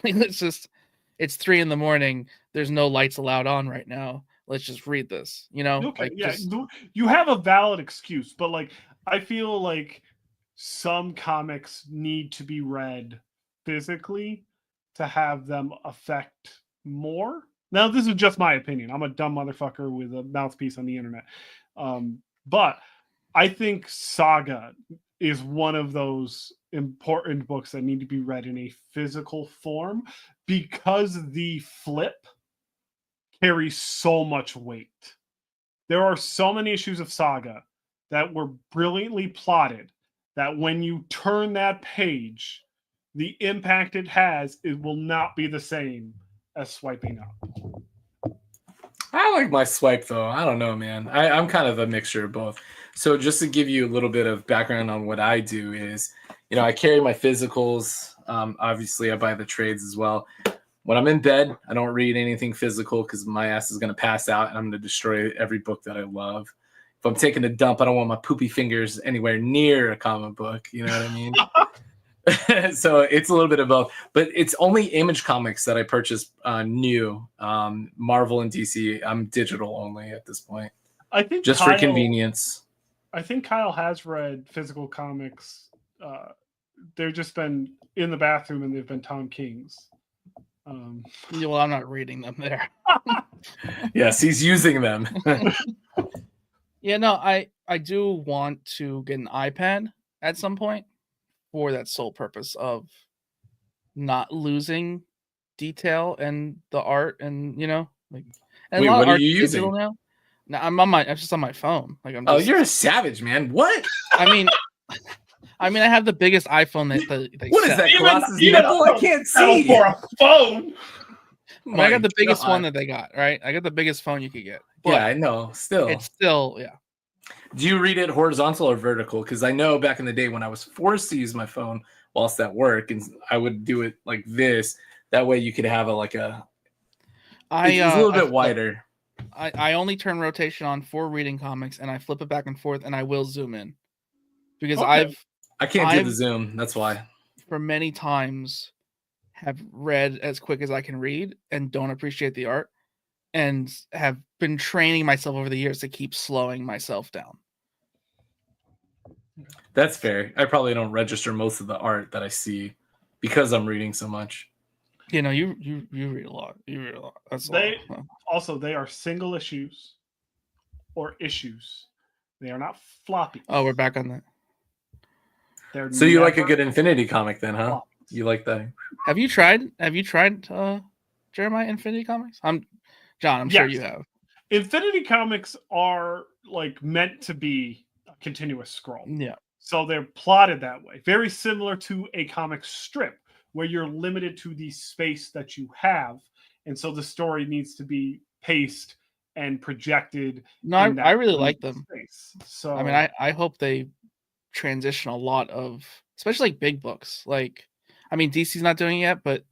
Like, it's 3 a.m. There's no lights allowed on right now. Let's just read this. Okay, like yeah, just, you have a valid excuse, but like, I feel like some comics need to be read physically to have them affect more. Now, this is just my opinion. I'm a dumb motherfucker with a mouthpiece on the internet. But I think Saga is one of those important books that need to be read in a physical form because the flip carries so much weight. There are so many issues of Saga that were brilliantly plotted that when you turn that page, the impact it has, it will not be the same as swiping up. I like my swipe though. I don't know, man. I'm kind of a mixture of both. So just to give you a little bit of background on what I do is, I carry my physicals. Obviously, I buy the trades as well. When I'm in bed, I don't read anything physical because my ass is going to pass out and I'm going to destroy every book that I love. If I'm taking a dump, I don't want my poopy fingers anywhere near a comic book. You know what I mean? So it's a little bit of both, but it's only Image Comics that I purchase new. Marvel and DC, I'm digital only at this point. I think just for convenience. I think Kyle has read physical comics. They've just been in the bathroom and they've been Tom King's. Well, I'm not reading them there. Yes, he's using them. Yeah, no, I do want to get an iPad at some point for that sole purpose of not losing detail and the art, and like. And Wait, a lot what of are art's you using? digital now. No, I'm just on my phone. Like I'm. Oh, you're a savage, man. What? I mean, I have the biggest iPhone that they What sell. is that? Colossus nipple? I can't see. For a phone. I got the biggest one that they got. Right, I got the biggest phone you could get. But yeah, I know. it's still, yeah. Do you read it horizontal or vertical? Because I know back in the day when I was forced to use my phone whilst at work, and I would do it like this. That way, you could have it's a little bit wider. I only turn rotation on for reading comics, and I flip it back and forth, and I will zoom in because I can't do the zoom. That's why. For many times, have read as quick as I can read and don't appreciate the art, and have been training myself over the years to keep slowing myself down. That's fair. I probably don't register most of the art that I see because I'm reading so much. You read a lot. You read a lot. Also, they are single issues or issues. They are not floppy. Oh, we're back on that. So you like a good Infinity comic then, huh? Floppies. You like that? Have you tried Jeremiah Infinity Comics? John, I'm sure you have. Infinity Comics are like meant to be a continuous scroll. Yeah. So they're plotted that way. Very similar to a comic strip where you're limited to the space that you have. And so the story needs to be paced and projected. No, I really like them. Space. So I hope they transition a lot of, especially like big books. Like, DC's not doing it yet, but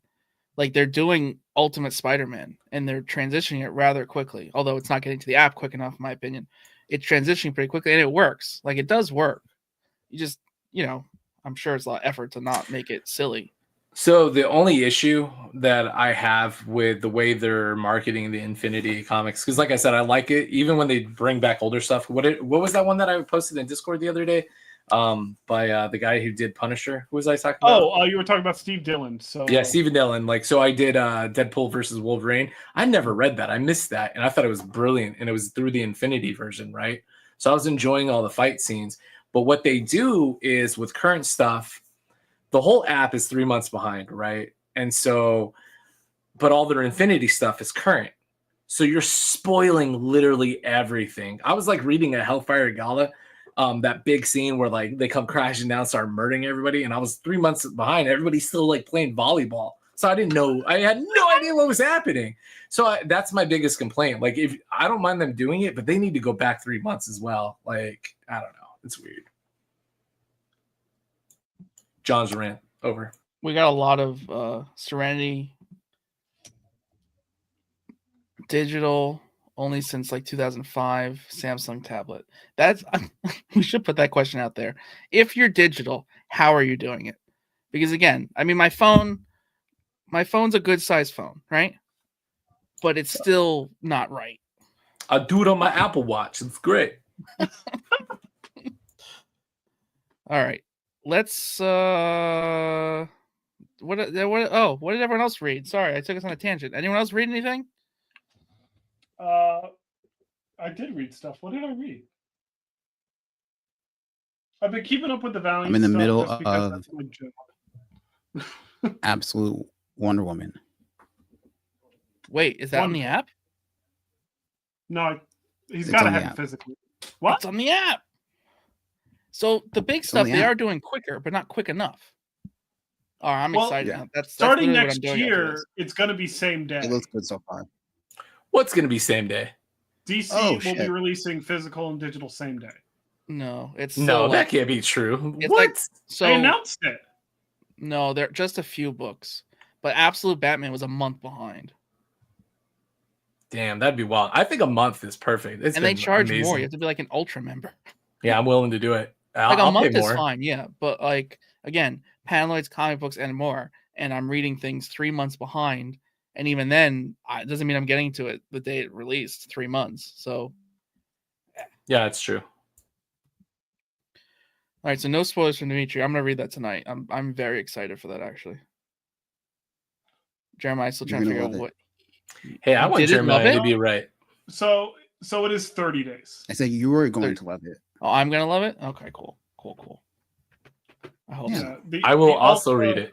like they're doing Ultimate Spider-Man and they're transitioning it rather quickly. Although it's not getting to the app quick enough, in my opinion. It's transitioning pretty quickly and it works. Like, it does work. You just, I'm sure it's a lot of effort to not make it silly. So the only issue that I have with the way they're marketing the Infinity Comics, because like I said, I like it even when they bring back older stuff. What was that one that I posted in Discord the other day? by the guy who did Punisher. Who was I talking about? Oh, you were talking about Steve Dillon. So yeah, Stephen Dillon. Like, so I did Deadpool versus Wolverine. I never read that. I missed that, and I thought it was brilliant. And it was through the Infinity version, right? So I was enjoying all the fight scenes. But what they do is with current stuff, the whole app is 3 months behind, right? And so, but all their Infinity stuff is current. So you're spoiling literally everything. I was like reading a Hellfire Gala, that big scene where like they come crashing down, start murdering everybody, and I was 3 months behind. Everybody's still like playing volleyball, so I didn't know. I had no idea what was happening. So that's my biggest complaint. Like, if I don't mind them doing it, but they need to go back 3 months as well. Like, I don't know, it's weird. John's rant over. We got a lot of Serenity digital only since like 2005 Samsung tablet. That's we should put that question out there. If you're digital, how are you doing it? Because again, I mean, my phone's a good size phone, right? But it's still not right. I do it on my Apple Watch. It's great. All right. Let's what did everyone else read? Sorry, I took us on a tangent. Anyone else read anything? I did read stuff. What did I read? I've been keeping up with the Valiant. I'm in the stuff middle just because of that's my job. Absolute Wonder Woman. Wait, is that on the app? No, he's got to have it physically. What? It's on the app. So the big stuff they are doing quicker, but not quick enough. Oh, I'm excited. Yeah. That's starting next year. It's going to be same day. It looks good so far. What's going to be same day? DC will be releasing physical and digital same day. No, it's that can't be true. It's what? Like, so they announced it. No, they're just a few books, but Absolute Batman was a month behind. Damn, that'd be wild. I think a month is perfect. And they charge more. You have to be like an Ultra member. Yeah, I'm willing to do it. Like a month is fine, yeah. But like, again, Panaloid's comic books and more, and I'm reading things 3 months behind. And even then, it doesn't mean I'm getting to it the day it released, 3 months. So, yeah, it's true. All right, so no spoilers from Dimitri. I'm gonna read that tonight. I'm very excited for that, actually. Jeremiah's still trying to figure out what. Hey, I want Jeremiah to be right. So it is 30 days. I said you were going to love it. Oh, I'm gonna love it. Okay, cool. I hope so. I will also read it.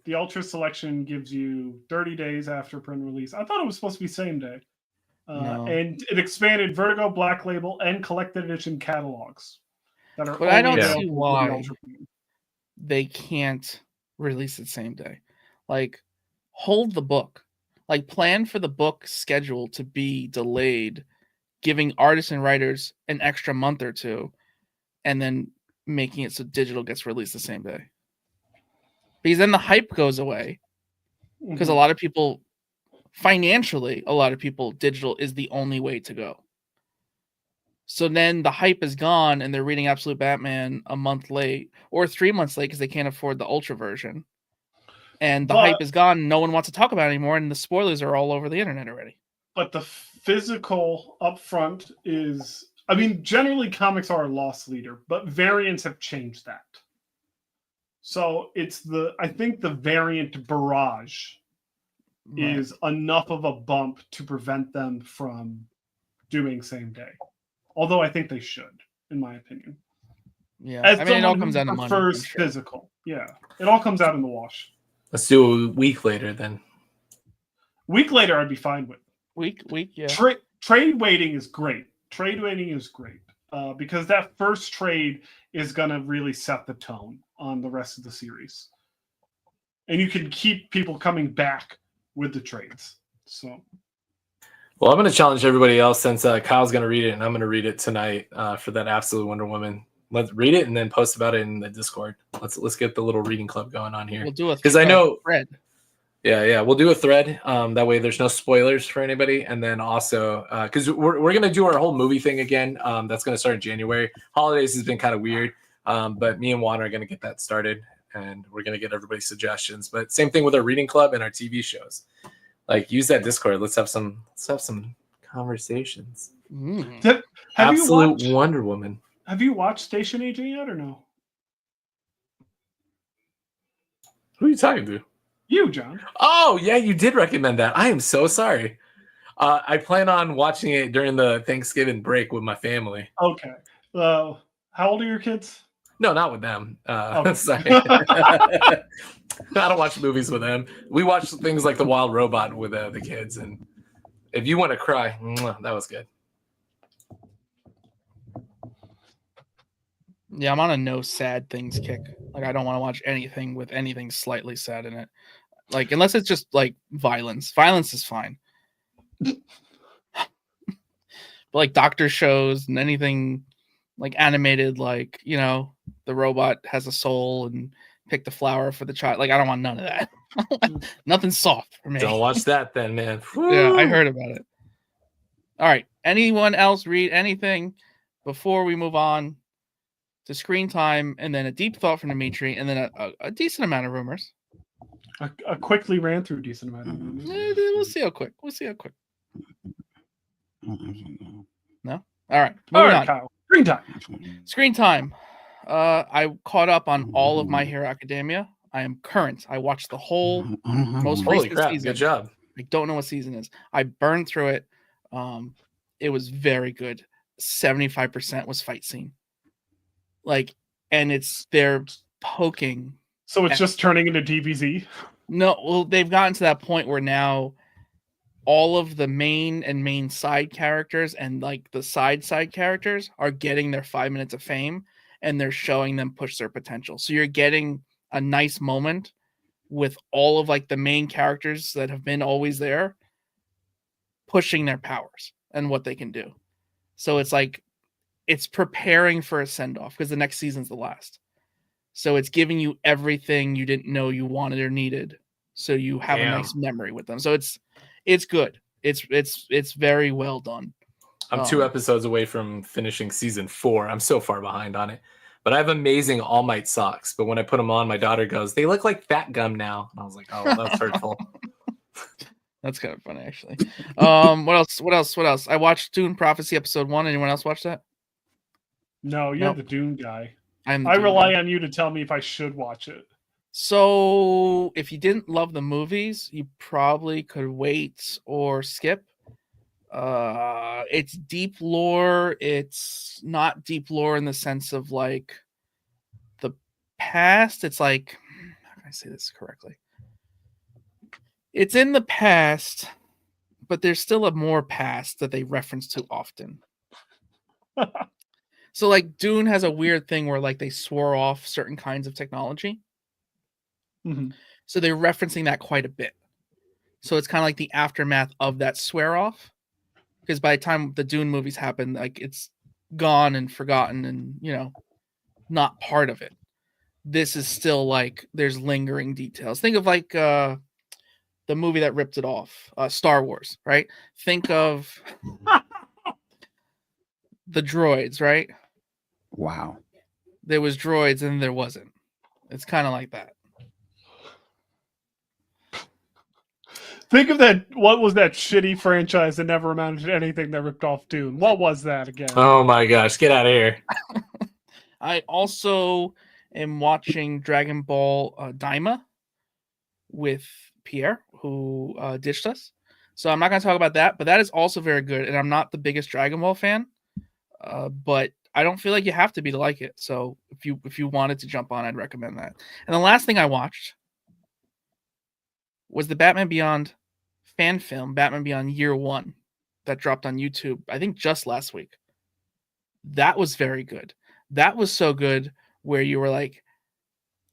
The Ultra Selection gives you 30 days after print release. I thought it was supposed to be same day. No. And it expanded Vertigo, Black Label, and collected edition catalogs. But I don't see why they can't release it same day. Like, hold the book. Like, plan for the book schedule to be delayed, giving artists and writers an extra month or two, and then making it so digital gets released the same day. Because then the hype goes away. Because a lot of people, financially, digital is the only way to go. So then the hype is gone, and they're reading Absolute Batman a month late or 3 months late because they can't afford the Ultra version. And the hype is gone. No one wants to talk about it anymore, and the spoilers are all over the internet already. But the physical upfront is, I mean, generally comics are a loss leader, but variants have changed that. So I think the variant barrage is enough of a bump to prevent them from doing same day. Although I think they should, in my opinion. Yeah, I mean, it all comes down to money. Prefers physical. Yeah, it all comes out in the wash. Let's do a week later then. Week later, I'd be fine with. Week, yeah. Trade waiting is great. Because that first trade is going to really set the tone on the rest of the series. And you can keep people coming back with the trades. So, well, I'm going to challenge everybody else since Kyle's going to read it, and I'm going to read it tonight for that Absolute Wonder Woman. Let's read it and then post about it in the Discord. Let's get the little reading club going on here. We'll do it because I know thread. Yeah, we'll do a thread. That way, there's no spoilers for anybody. And then also, because we're gonna do our whole movie thing again. That's gonna start in January. Holidays has been kind of weird, but me and Juan are gonna get that started, and we're gonna get everybody's suggestions. But same thing with our reading club and our TV shows. Like, use that Discord. Let's have some conversations. Have Absolute Wonder Woman. Have you watched Station Agent yet or no? Who are you talking to? You, John. Oh, yeah, you did recommend that. I am so sorry. I plan on watching it during the Thanksgiving break with my family. Okay. How old are your kids? No, not with them. Okay. Sorry. I don't watch movies with them. We watch things like The Wild Robot with the kids. And if you want to cry, that was good. Yeah, I'm on a no sad things kick. Like, I don't want to watch anything with anything slightly sad in it. Like, unless it's just like violence. Violence is fine. But like doctor shows and anything like animated, like, you know, the robot has a soul and pick the flower for the child. Like, I don't want none of that. Nothing soft for me. Don't watch that then, man. Yeah, I heard about it. All right. Anyone else read anything before we move on to screen time, and then a deep thought from Dimitri, and then a decent amount of rumors? A quickly ran through decent amount of rumors. We'll see how quick. No? All right. All Moving right, on. Kyle. Screen time. Screen time. I caught up on all of My Hero Academia. I am current. I watched the whole most Holy recent crap, season. good job. I don't know what season it is. I burned through it. It was very good. 75% was fight scene. Like, and they're poking. So it's just turning into DBZ? No, well, they've gotten to that point where now all of the main and main side characters and like the side characters are getting their 5 minutes of fame, and they're showing them push their potential. So you're getting a nice moment with all of like the main characters that have been always there pushing their powers and what they can do. So it's like, it's preparing for a send-off because the next season's the last. So it's giving you everything you didn't know you wanted or needed. So you have a nice memory with them. So it's good. It's very well done. I'm 2 episodes away from finishing season 4. I'm so far behind on it. But I have amazing All Might socks. But when I put them on, my daughter goes, "They look like fat gum now." And I was like, "Oh, well, that's hurtful." That's kind of funny, actually. What else? I watched Dune Prophecy episode 1. Anyone else watch that? No, you're the Dune guy. I Dune rely guy. on you to tell me if I should watch it. So if you didn't love the movies, you probably could wait or skip. It's deep lore. It's not deep lore in the sense of like the past. It's like, how can I say this correctly? It's in the past, but there's still a more past that they reference to often. So like Dune has a weird thing where like they swore off certain kinds of technology. Mm-hmm. So they're referencing that quite a bit. So it's kind of like the aftermath of that swear off. Because by the time the Dune movies happen, like it's gone and forgotten and, you know, not part of it. This is still like there's lingering details. Think of like the movie that ripped it off, Star Wars, right? Think of the droids, right? Wow. There was droids and there wasn't. It's kind of like that. Think of that. What was that shitty franchise that never amounted to anything that ripped off Dune? What was that again? Oh my gosh, get out of here. I also am watching Dragon Ball Daima with Pierre, who ditched us. So I'm not going to talk about that, but that is also very good. And I'm not the biggest Dragon Ball fan, but I don't feel like you have to be to like it. So if you wanted to jump on, I'd recommend that. And the last thing I watched was the Batman Beyond fan film, Batman Beyond Year One, that dropped on YouTube, I think just last week. That was very good. That was so good where you were like,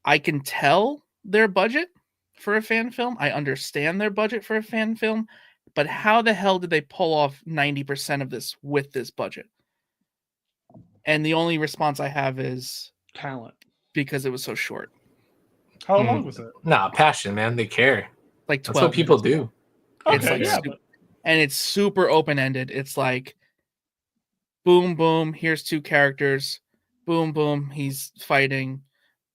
I can tell their budget for a fan film. I understand their budget for a fan film, but how the hell did they pull off 90% of this with this budget? And the only response I have is talent, because it was so short. How long was it? Nah, passion, man. They care. Like 12 That's what people minutes. do. It's Okay, like yeah, and it's super open-ended. It's like boom, boom, here's 2 characters. Boom, boom, he's fighting.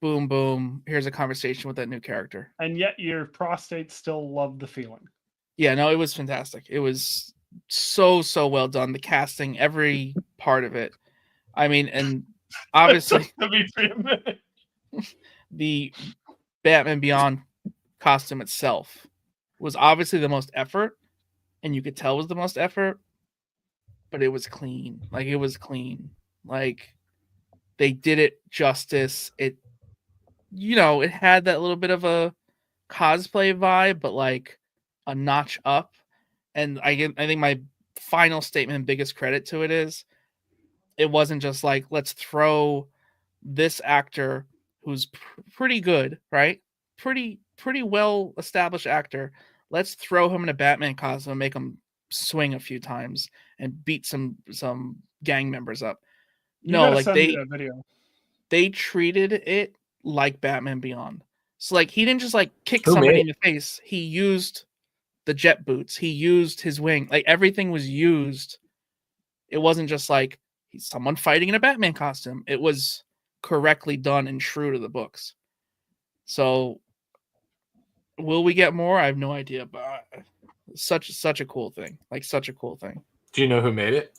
Boom, boom, here's a conversation with that new character. And yet your prostate still loved the feeling. Yeah, no, it was fantastic. It was so well done. The casting, every part of it I mean, and obviously the Batman Beyond costume itself was obviously the most effort, and you could tell it was the most effort, but it was clean. Like, it was clean. Like, they did it justice. It, you know, it had that little bit of a cosplay vibe, but like a notch up. And I think my final statement and biggest credit to it is it wasn't just like, let's throw this actor who's pretty good, right? Pretty well established actor. Let's throw him in a Batman costume and make him swing a few times and beat some gang members up. No, like they treated it like Batman Beyond. So like he didn't just like kick somebody in the face. He used the jet boots. He used his wing. Like everything was used. It wasn't just like he's someone fighting in a Batman costume. It was correctly done and true to the books. So will we get more? I have no idea, but such a cool thing. Like such a cool thing. Do you know who made it?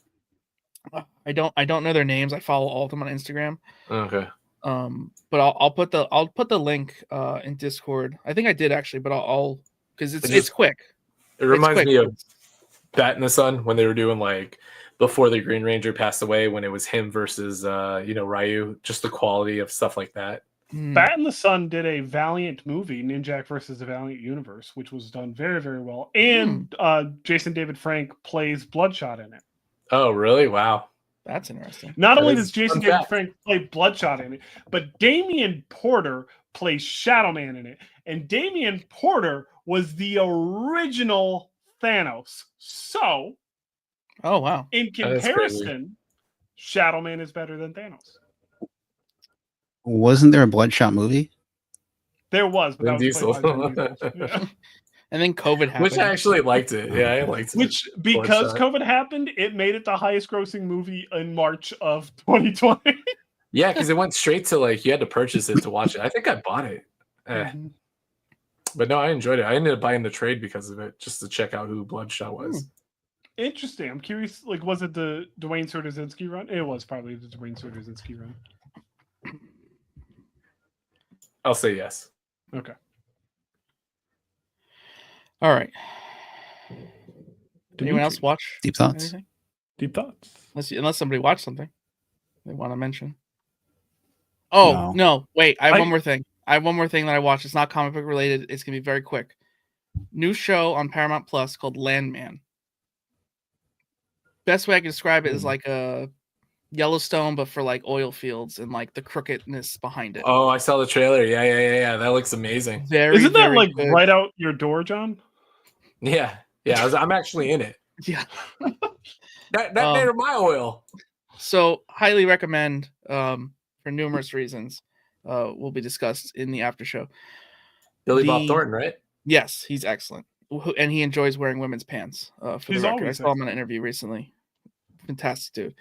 I don't know their names. I follow all of them on Instagram. Okay. But I'll put the link in Discord. I think I did actually, but I'll because it's quick. It reminds me of Bat in the Sun when they were doing like before the Green Ranger passed away, when it was him versus Ryu. Just the quality of stuff like that. Bat in the Sun did a Valiant movie, Ninjak versus the Valiant Universe, which was done very, very well. And Jason David Frank plays Bloodshot in it. Oh, really? Wow. That's interesting. Not only does Jason David Frank play Bloodshot in it, but Damian Porter plays Shadow Man in it. And Damian Porter was the original Thanos. So, oh wow. In comparison, Shadow Man is better than Thanos. Wasn't there a Bloodshot movie? There was, but that was Diesel. Yeah. And then COVID happened. Which I actually liked it. Yeah, I liked it. Which, because COVID happened, it made it the highest grossing movie in March of 2020. Yeah, because it went straight to like, you had to purchase it to watch it. I think I bought it. But no, I enjoyed it. I ended up buying the trade because of it, just to check out who Bloodshot was. Interesting. I'm curious, like, was it the Dwayne Sordzinski run? It was probably the Dwayne Sordzinski run. I'll say yes. Okay. All right. Did anyone else watch Deep Thoughts? Anything? Deep Thoughts. Unless somebody watched something they want to mention. Oh, no. Wait. I have one more thing. I have one more thing that I watched. It's not comic book related. It's going to be very quick. New show on Paramount Plus called Landman. Best way I can describe it is like a Yellowstone, but for like oil fields and like the crookedness behind it. Oh, I saw the trailer. Yeah. That looks amazing. Isn't that like good. Right out your door, John? Yeah. I'm actually in it. Yeah. that made my oil. So highly recommend for numerous reasons. Will be discussed in the after show. Billy Bob Thornton, right? Yes, he's excellent, and he enjoys wearing women's pants. For the record, I saw him in an interview recently. Fantastic dude.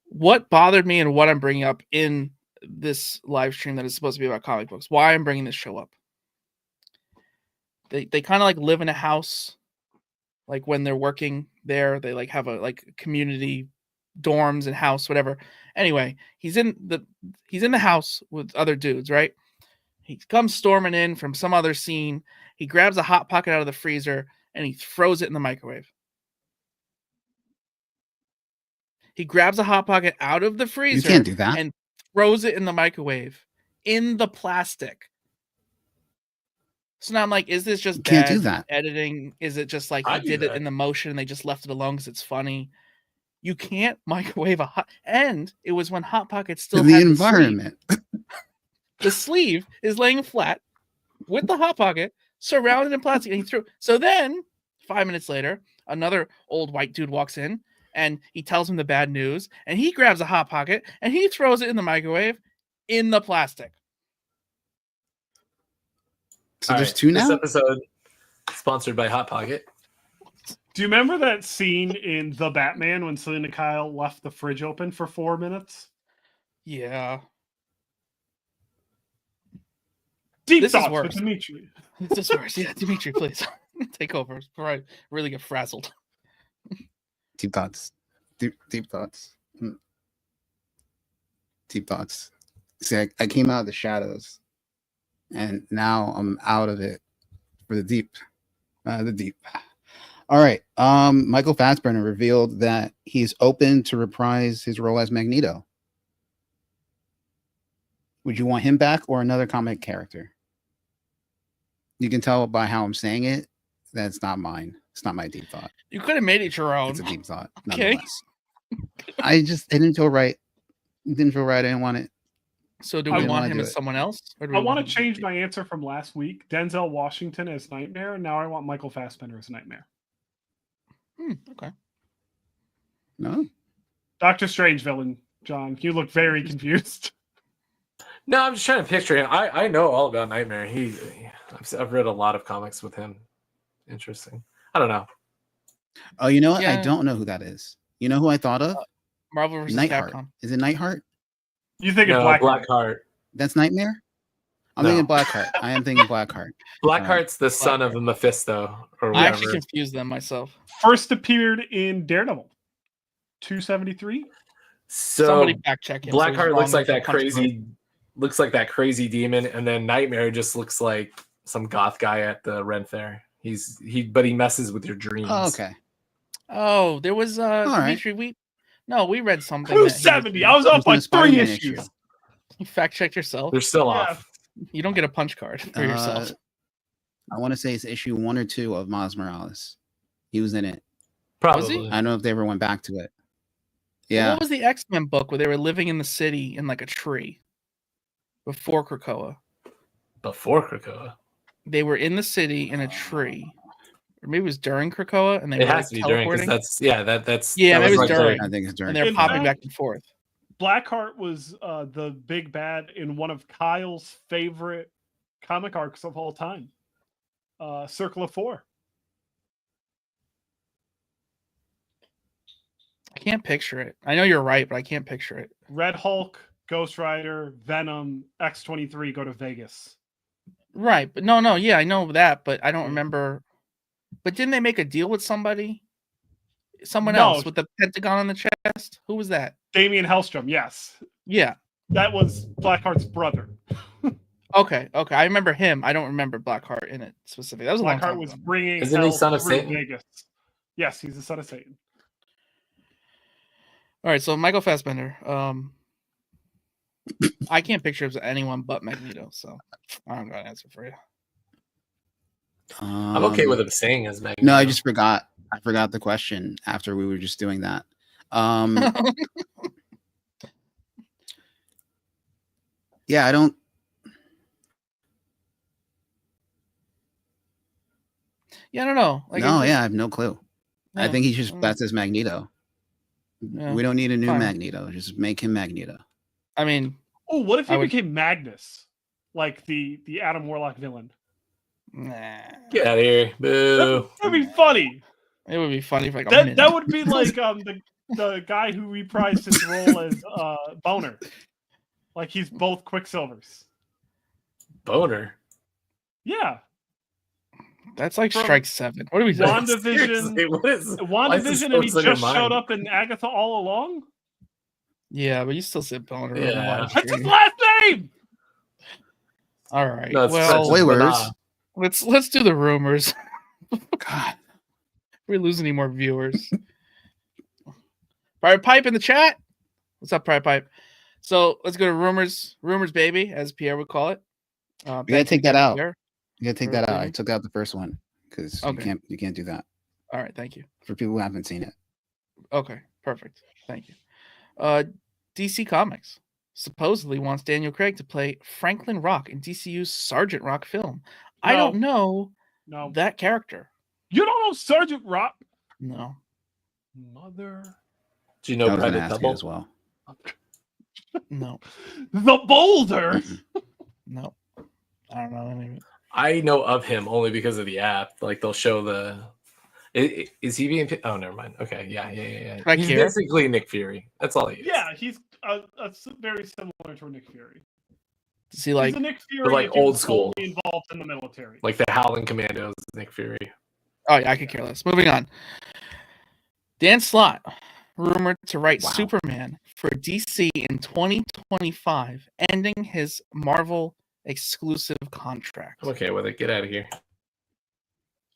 What bothered me and what I'm bringing up in this live stream that is supposed to be about comic books, why I'm bringing this show up. They kind of like live in a house, like when they're working there, they like have a like community dorms and house, whatever. Anyway, he's in the house with other dudes, right? He comes storming in from some other scene. He grabs a Hot Pocket out of the freezer and he throws it in the microwave. He grabs a Hot Pocket out of the freezer. You can't do that. And throws it in the microwave in the plastic. So now I'm like, is this just can't do that. editing? Is it just like he did it in the motion and they just left it alone because it's funny? You can't microwave a hot, and it was when Hot Pocket still in had the environment. The sleeve is laying flat with the Hot Pocket surrounded in plastic, and he threw. So then 5 minutes later, another old white dude walks in and he tells him the bad news, and he grabs a Hot Pocket and he throws it in the microwave in the plastic. So there's two now? This episode sponsored by Hot Pocket. Do you remember that scene in The Batman when Selena Kyle left the fridge open for 4 minutes? Yeah. Deep thoughts with Dimitri. This is worse. Yeah, Dimitri, please take over before I really get frazzled. Deep thoughts. Deep thoughts. Deep thoughts. See, I came out of the shadows, and now I'm out of it for the deep. The deep. All right. Michael Fassbender revealed that he's open to reprise his role as Magneto. Would you want him back or another comic character? You can tell by how I'm saying it. That's not mine. It's not my deep thought. You could have made it your own. It's a deep thought. Okay. It didn't feel right. It didn't feel right. I didn't want it. So do we want him as someone else? I want to change my answer from last week. Denzel Washington as Nightmare. Now I want Michael Fassbender as Nightmare. Okay. No. Doctor Strange villain, John. You look very confused. No, I'm just trying to picture him. I know all about Nightmare. I've read a lot of comics with him. Interesting. I don't know. Oh, you know what? Yeah. I don't know who that is. You know who I thought of? Marvel vs. Nightheart. Capcom. Is it Nightheart? You think No, it's Blackheart. That's Nightmare? I'm thinking Blackheart. I am thinking Blackheart. Blackheart's the son of Mephisto, or whatever. I actually confused them myself. First appeared in Daredevil. 273. So Somebody fact check him. Blackheart looks like that crazy demon, and then Nightmare just looks like some goth guy at the Ren Fair. But he messes with your dreams. Oh, okay. Oh, there was right. Dimitri, we read something. 270. I was off by 3 issues. You fact checked yourself. They're still off. You don't get a punch card for yourself. I want to say it's issue 1 or 2 of Miles Morales. He was in it. Probably. I don't know if they ever went back to it. Yeah. What was the X-Men book where they were living in the city in like a tree before Krakoa? Before Krakoa. They were in the city in a tree. Or maybe it was during Krakoa, and they were has to be during, because that's maybe it was during. I think it's during. And they're popping back and forth. Blackheart was the big bad in one of Kyle's favorite comic arcs of all time, Circle of 4. I can't picture it. I know you're right, but I can't picture it. Red Hulk, Ghost Rider, Venom, X-23 go to Vegas. Right, but no, yeah, I know that, but I don't remember. But didn't they make a deal with somebody? Someone else with the Pentagon on the chest? Who was that? Damian Hellstrom, yes. Yeah. That was Blackheart's brother. Okay. I remember him. I don't remember Blackheart in it specifically. That was a long time Blackheart was ago. bringing Isn't he son of Satan? Vegas. Yes, he's the son of Satan. All right, so Michael Fassbender. I can't picture anyone but Magneto, so I don't got an answer for you. I'm okay with him saying as Magneto. No, I just forgot. I forgot the question after we were just doing that. Yeah, I don't. Yeah, I don't know. I have no clue. Yeah, I think he's just that's his Magneto. Yeah, we don't need a new Magneto. Just make him Magneto. I mean, what if he became Magnus, like the Adam Warlock villain? Nah. Get out of here! Boo! That'd be funny. It would be funny if that would be like the guy who reprised his role as Boner. Like he's both Quicksilvers. Boner? Yeah. That's like Strike 7. What are we doing? WandaVision, and he just showed up in Agatha all along? Yeah, but you still said Boner. Yeah. That's his last name! All right. No, spoilers. Let's do the rumors. God. We're losing any more viewers. Private Pipe in the chat. What's up, Private Pipe? So let's go to rumors, baby, as Pierre would call it. You gotta take that out. Pierre. You gotta take that out. I took out the first one because you can't do that. All right, thank you. For people who haven't seen it. Okay, perfect. Thank you. DC Comics supposedly wants Daniel Craig to play Franklin Rock in DCU's Sergeant Rock film. I don't know that character. You don't know Sergeant Rock? No. Mother. Do you know Private Double as well? No. The Boulder. No. I don't know any of it. I know of him only because of the app. Like they'll show the. Is he being? Oh, never mind. Okay, yeah. He's basically Nick Fury. That's all he is. Yeah, he's very similar to Nick Fury. Is he like? He's a Nick Fury, but like old school, involved in the military, like the Howling Commandos. Nick Fury. Oh yeah, I could care less. Moving on. Dan Slott rumored to write Wow. Superman for DC in 2025, ending his Marvel exclusive contract. I'm okay with it. Get out of here.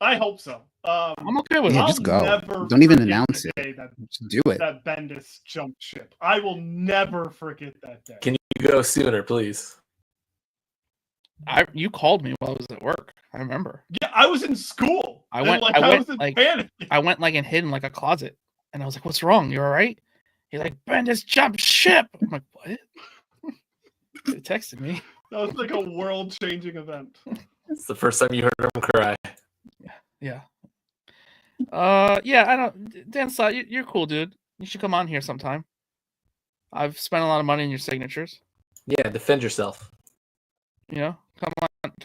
I hope so. I'm okay with Yeah, it. just go. Never Don't even forget announce the it. day that Just do it. that Bendis jumped ship. I will never forget that day. Can you go sooner, please? You called me while I was at work. I remember. Yeah, I was in school. I went was in like panic. I went like and hid in like a closet, and I was like, "What's wrong? You all right?" He's like, "Bendis jumped ship." I'm like, "What?" He texted me. That was like a world-changing event. It's the first time you heard him cry. Yeah. Yeah. I don't. Dan Slott, you're cool, dude. You should come on here sometime. I've spent a lot of money in your signatures. Yeah, defend yourself. You know,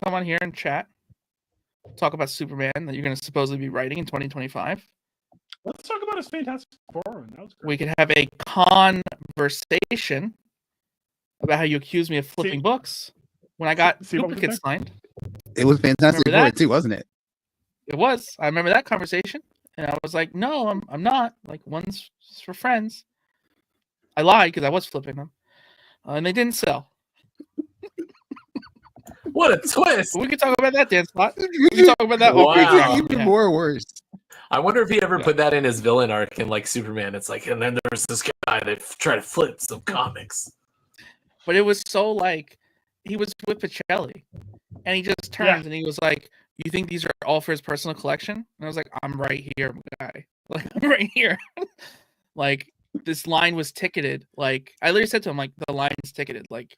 come on here and chat. Talk about Superman that you're going to supposedly be writing in 2025. Let's talk about his Fantastic Four. That was great. We could have a conversation about how you accused me of flipping books when I got see what we duplicates signed. It was Fantastic Remember Four that? too, wasn't it? It was. I remember that conversation, and I was like, "No, I'm not. Like, one's for friends." I lied because I was flipping them, and they didn't sell. What a twist! We could talk about that, Dan Spot. We can talk about that. Wow. Even more worse. I wonder if he ever put that in his villain arc in like Superman. It's like, and then there's this guy that tried to flip some comics. But it was so like he was with Pacelli, and he just turned and he was like, "You think these are all for his personal collection?" And I was like, "I'm right here, guy. Like, I'm right here." Like, this line was ticketed. Like, I literally said to him, like, the line's ticketed. Like,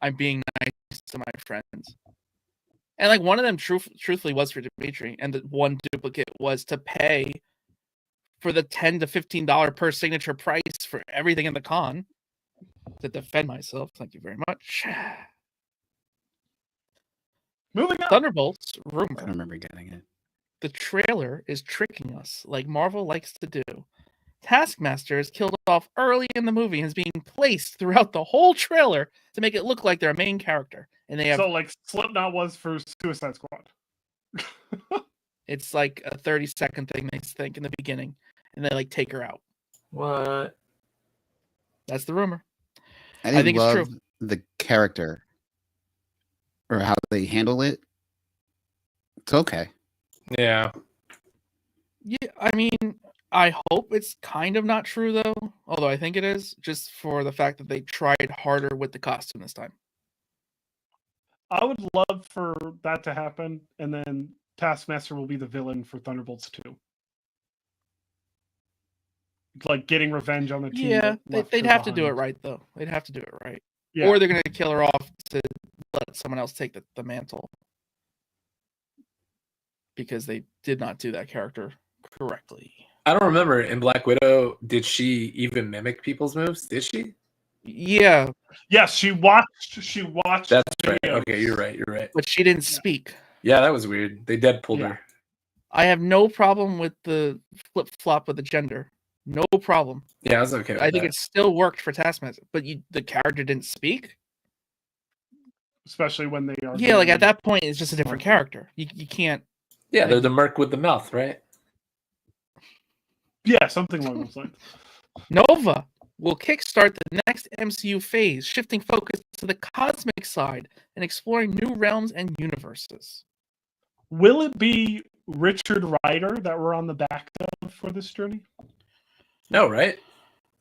I'm being nice to my friends. And like one of them truthfully was for Dimitri, and the one duplicate was to pay for the $10 to $15 per signature price for everything in the con to defend myself. Thank you very much. Moving on. Thunderbolts I don't rumor. remember getting it. The trailer is tricking us like Marvel likes to do. Taskmaster is killed off early in the movie and is being placed throughout the whole trailer to make it look like they're a main character. And they have So like Slipknot was for Suicide Squad. it's like a 30-second thing they think in the beginning, and they like take her out. What? That's the rumor. I think it's true. The character or how they handle it. It's okay. Yeah. Yeah, I mean, I hope it's kind of not true though, although I think it is, just for the fact that they tried harder with the costume this time. I would love for that to happen, and then Taskmaster will be the villain for Thunderbolts 2. Like getting revenge on the team. Yeah, they'd have to do it right though. They'd have to do it right. Yeah. Or they're going to kill her off to let someone else take the mantle. Because they did not do that character correctly. I don't remember in Black Widow, did she even mimic people's moves? Did she? Yeah. Yes, she watched. That's right. Okay, you're right. But she didn't speak. Yeah, that was weird. They dead pulled her. I have no problem with the flip flop of the gender. No problem. Yeah, I was okay with I think that. it still worked for Taskmaster, but the character didn't speak. Especially when they are. Yeah, like at that point, it's just a different character. You can't. Yeah, they're the merc with the mouth, right? Yeah, something along those lines. Nova will kickstart the next MCU phase, shifting focus to the cosmic side and exploring new realms and universes. Will it be Richard Rider that we're on the back of for this journey? No, right?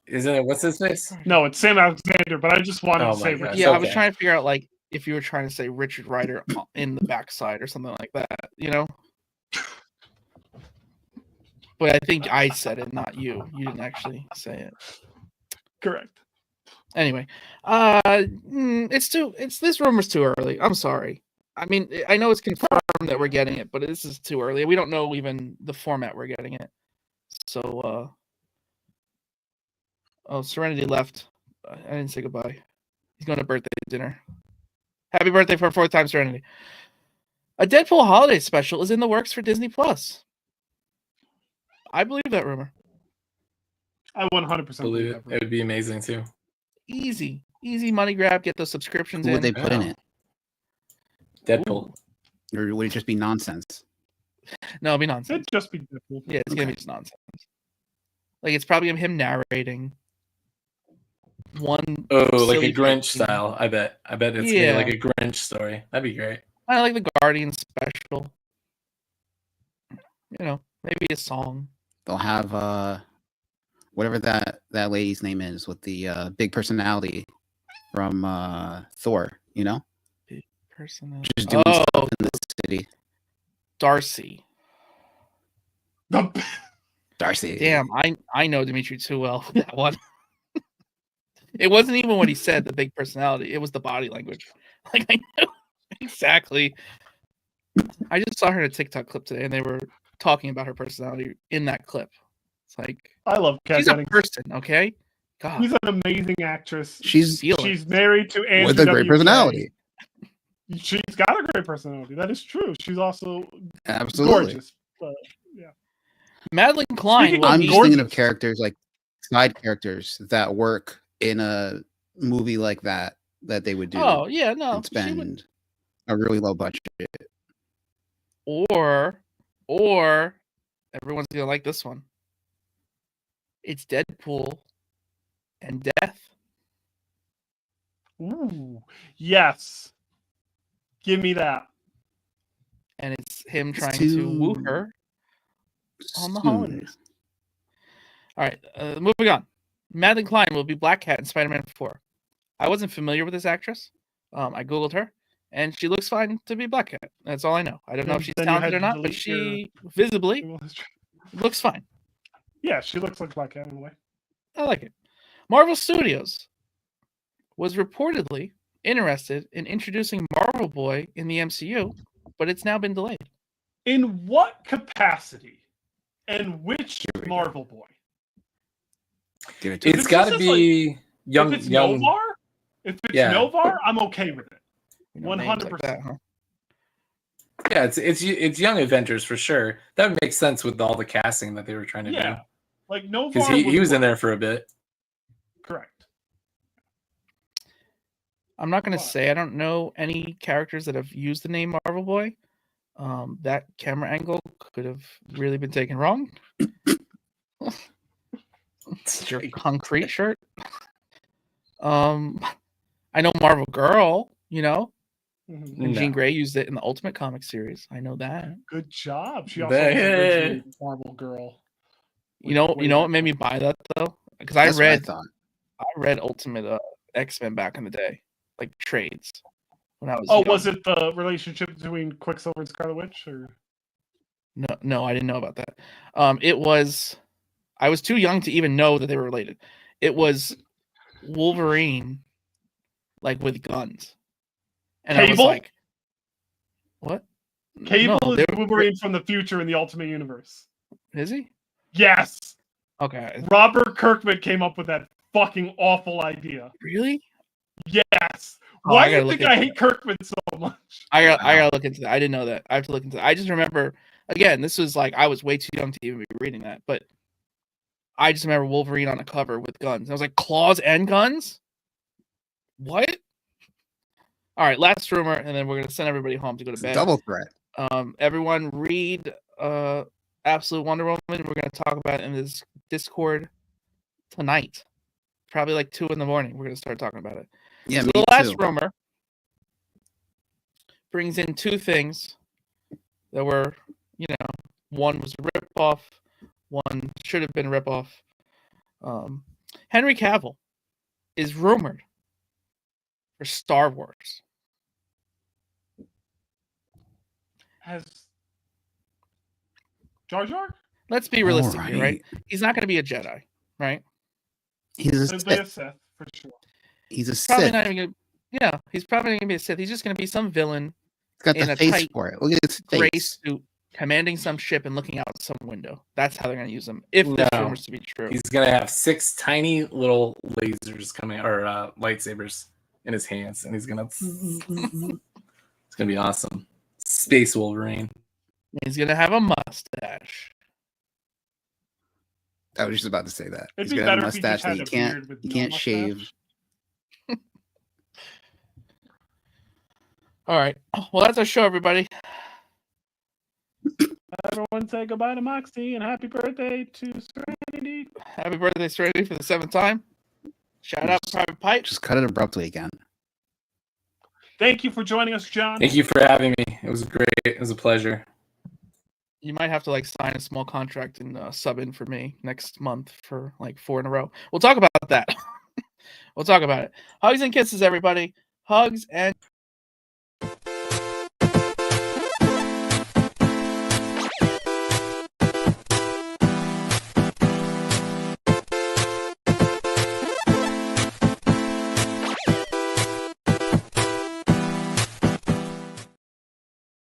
Isn't it? What's his face? No, it's Sam Alexander, but I just wanted to say Richard. Yeah, I was trying to figure out like if you were trying to say Richard Rider in the backside or something like that, you know? But I think I said it, not you. You didn't actually say it. Correct. Anyway, this rumor's too early. I'm sorry. I mean, I know it's confirmed that we're getting it, but this is too early. We don't know even the format we're getting it. So, Serenity left. I didn't say goodbye. He's going to birthday dinner. Happy birthday for a fourth time, Serenity. A Deadpool holiday special is in the works for Disney Plus. I believe that rumor. I 100% believe it. It would be amazing too. Easy money grab. Get those subscriptions Who in. would they put in it? Deadpool. Or would it just be nonsense? No, it'll be nonsense. It'd just be Deadpool. Yeah, it's gonna be just nonsense. Like it's probably him narrating one. like a silly Grinch thing. style. I bet it's gonna be like a Grinch story. That'd be great. I like the Guardian special. You know, maybe a song. They'll have whatever that lady's name is with the big personality from Thor. You know, Big personality. just doing stuff in the city. Darcy. Darcy. Damn, I know Dimitri too well for that one. It wasn't even what he said, the big personality. It was the body language. Like I know exactly. I just saw her in a TikTok clip today, and they were talking about her personality in that clip. It's like I love Kat she's Dennings. a person, okay? God, She's an amazing actress. She's married to Andrew with a great WK. personality. She's got a great personality. That is true. She's also Absolutely gorgeous. But yeah, Madeline Klein. I'm just thinking of characters like side characters that work in a movie like that they would do. Oh yeah, no, and spend a really low budget. Or everyone's gonna like this one. It's Deadpool and Death. ooh, yes, give me that. And it's him trying to woo her on the holidays. All right, moving on. Madeline Klein will be Black Cat in Spider-Man 4. I wasn't familiar with this actress. I googled her, and she looks fine to be Black Cat. That's all I know. I don't know if she's talented or not, but she visibly looks fine. Yeah, she looks like Black Cat in a way. I like it. Marvel Studios was reportedly interested in introducing Marvel Boy in the MCU, but it's now been delayed. In what capacity? And which Marvel Boy? It's got to be young. If it's Novar, Novar, I'm okay with it. 100%. Like that, huh? Yeah, it's Young Avengers for sure. That would make sense with all the casting that they were trying to do. Like Novar, because he was in there for a bit. Correct. I'm not going to say I don't know any characters that have used the name Marvel Boy. That camera angle could have really been taken wrong. It's your concrete shirt. I know Marvel Girl, you know, and Jean Grey used it in the Ultimate Comic series. I know that. Good job. She also originated Marvel Girl. You know what made me buy that though? Because I read Ultimate X-Men back in the day, like trades when I was. Oh, young. Was it the relationship between Quicksilver and Scarlet Witch, or? No, I didn't know about that. It was. I was too young to even know that they were related. It was Wolverine, like with guns, and Cable? I was like, "What?" Cable is Wolverine from the future in the Ultimate Universe. Is he? Yes. Okay. Robert Kirkman came up with that fucking awful idea. Really? Yes. Why do you think I hate Kirkman so much? I gotta look into that. I didn't know that. I have to look into that. I just remember, again, this was like I was way too young to even be reading that, but I just remember Wolverine on a cover with guns. I was like, claws and guns? What? All right, last rumor, and then we're gonna send everybody home to go to bed. Double threat. Everyone read Absolute Wonder Woman. We're gonna talk about it in this Discord tonight. Probably like 2 a.m. We're gonna start talking about it. Yeah, so the last rumor brings in 2 things that were, one was a ripoff, one should have been a ripoff. Henry Cavill is rumored for Star Wars. Has Jar Jar? Let's be realistic here, right? He's not going to be a Jedi, right? He's a Sith for sure. He's a probably Sith. Not even gonna, yeah, he's probably not going to be a Sith. He's just going to be some villain. He's got the face for it. Look at his face. Gray suit, commanding some ship and looking out some window. That's how they're going to use him. If this rumor's to be true, he's going to have 6 tiny little lasers coming, or lightsabers in his hands, and he's going to. It's going to be awesome. Space Wolverine. He's going to have a mustache. I was just about to say that. It'd He's be got better a mustache that he can't shave. All right. Well, that's our show, everybody. Everyone say goodbye to Moxie and happy birthday to Serenity. Strandy. Happy birthday, Strandy, for the 7th time. Shout out Private Pipe. Just cut it abruptly again. Thank you for joining us, John. Thank you for having me. It was great. It was a pleasure. You might have to like sign a small contract and sub in for me next month for like 4 in a row. We'll talk about that. We'll talk about it. Hugs and kisses, everybody. Hugs and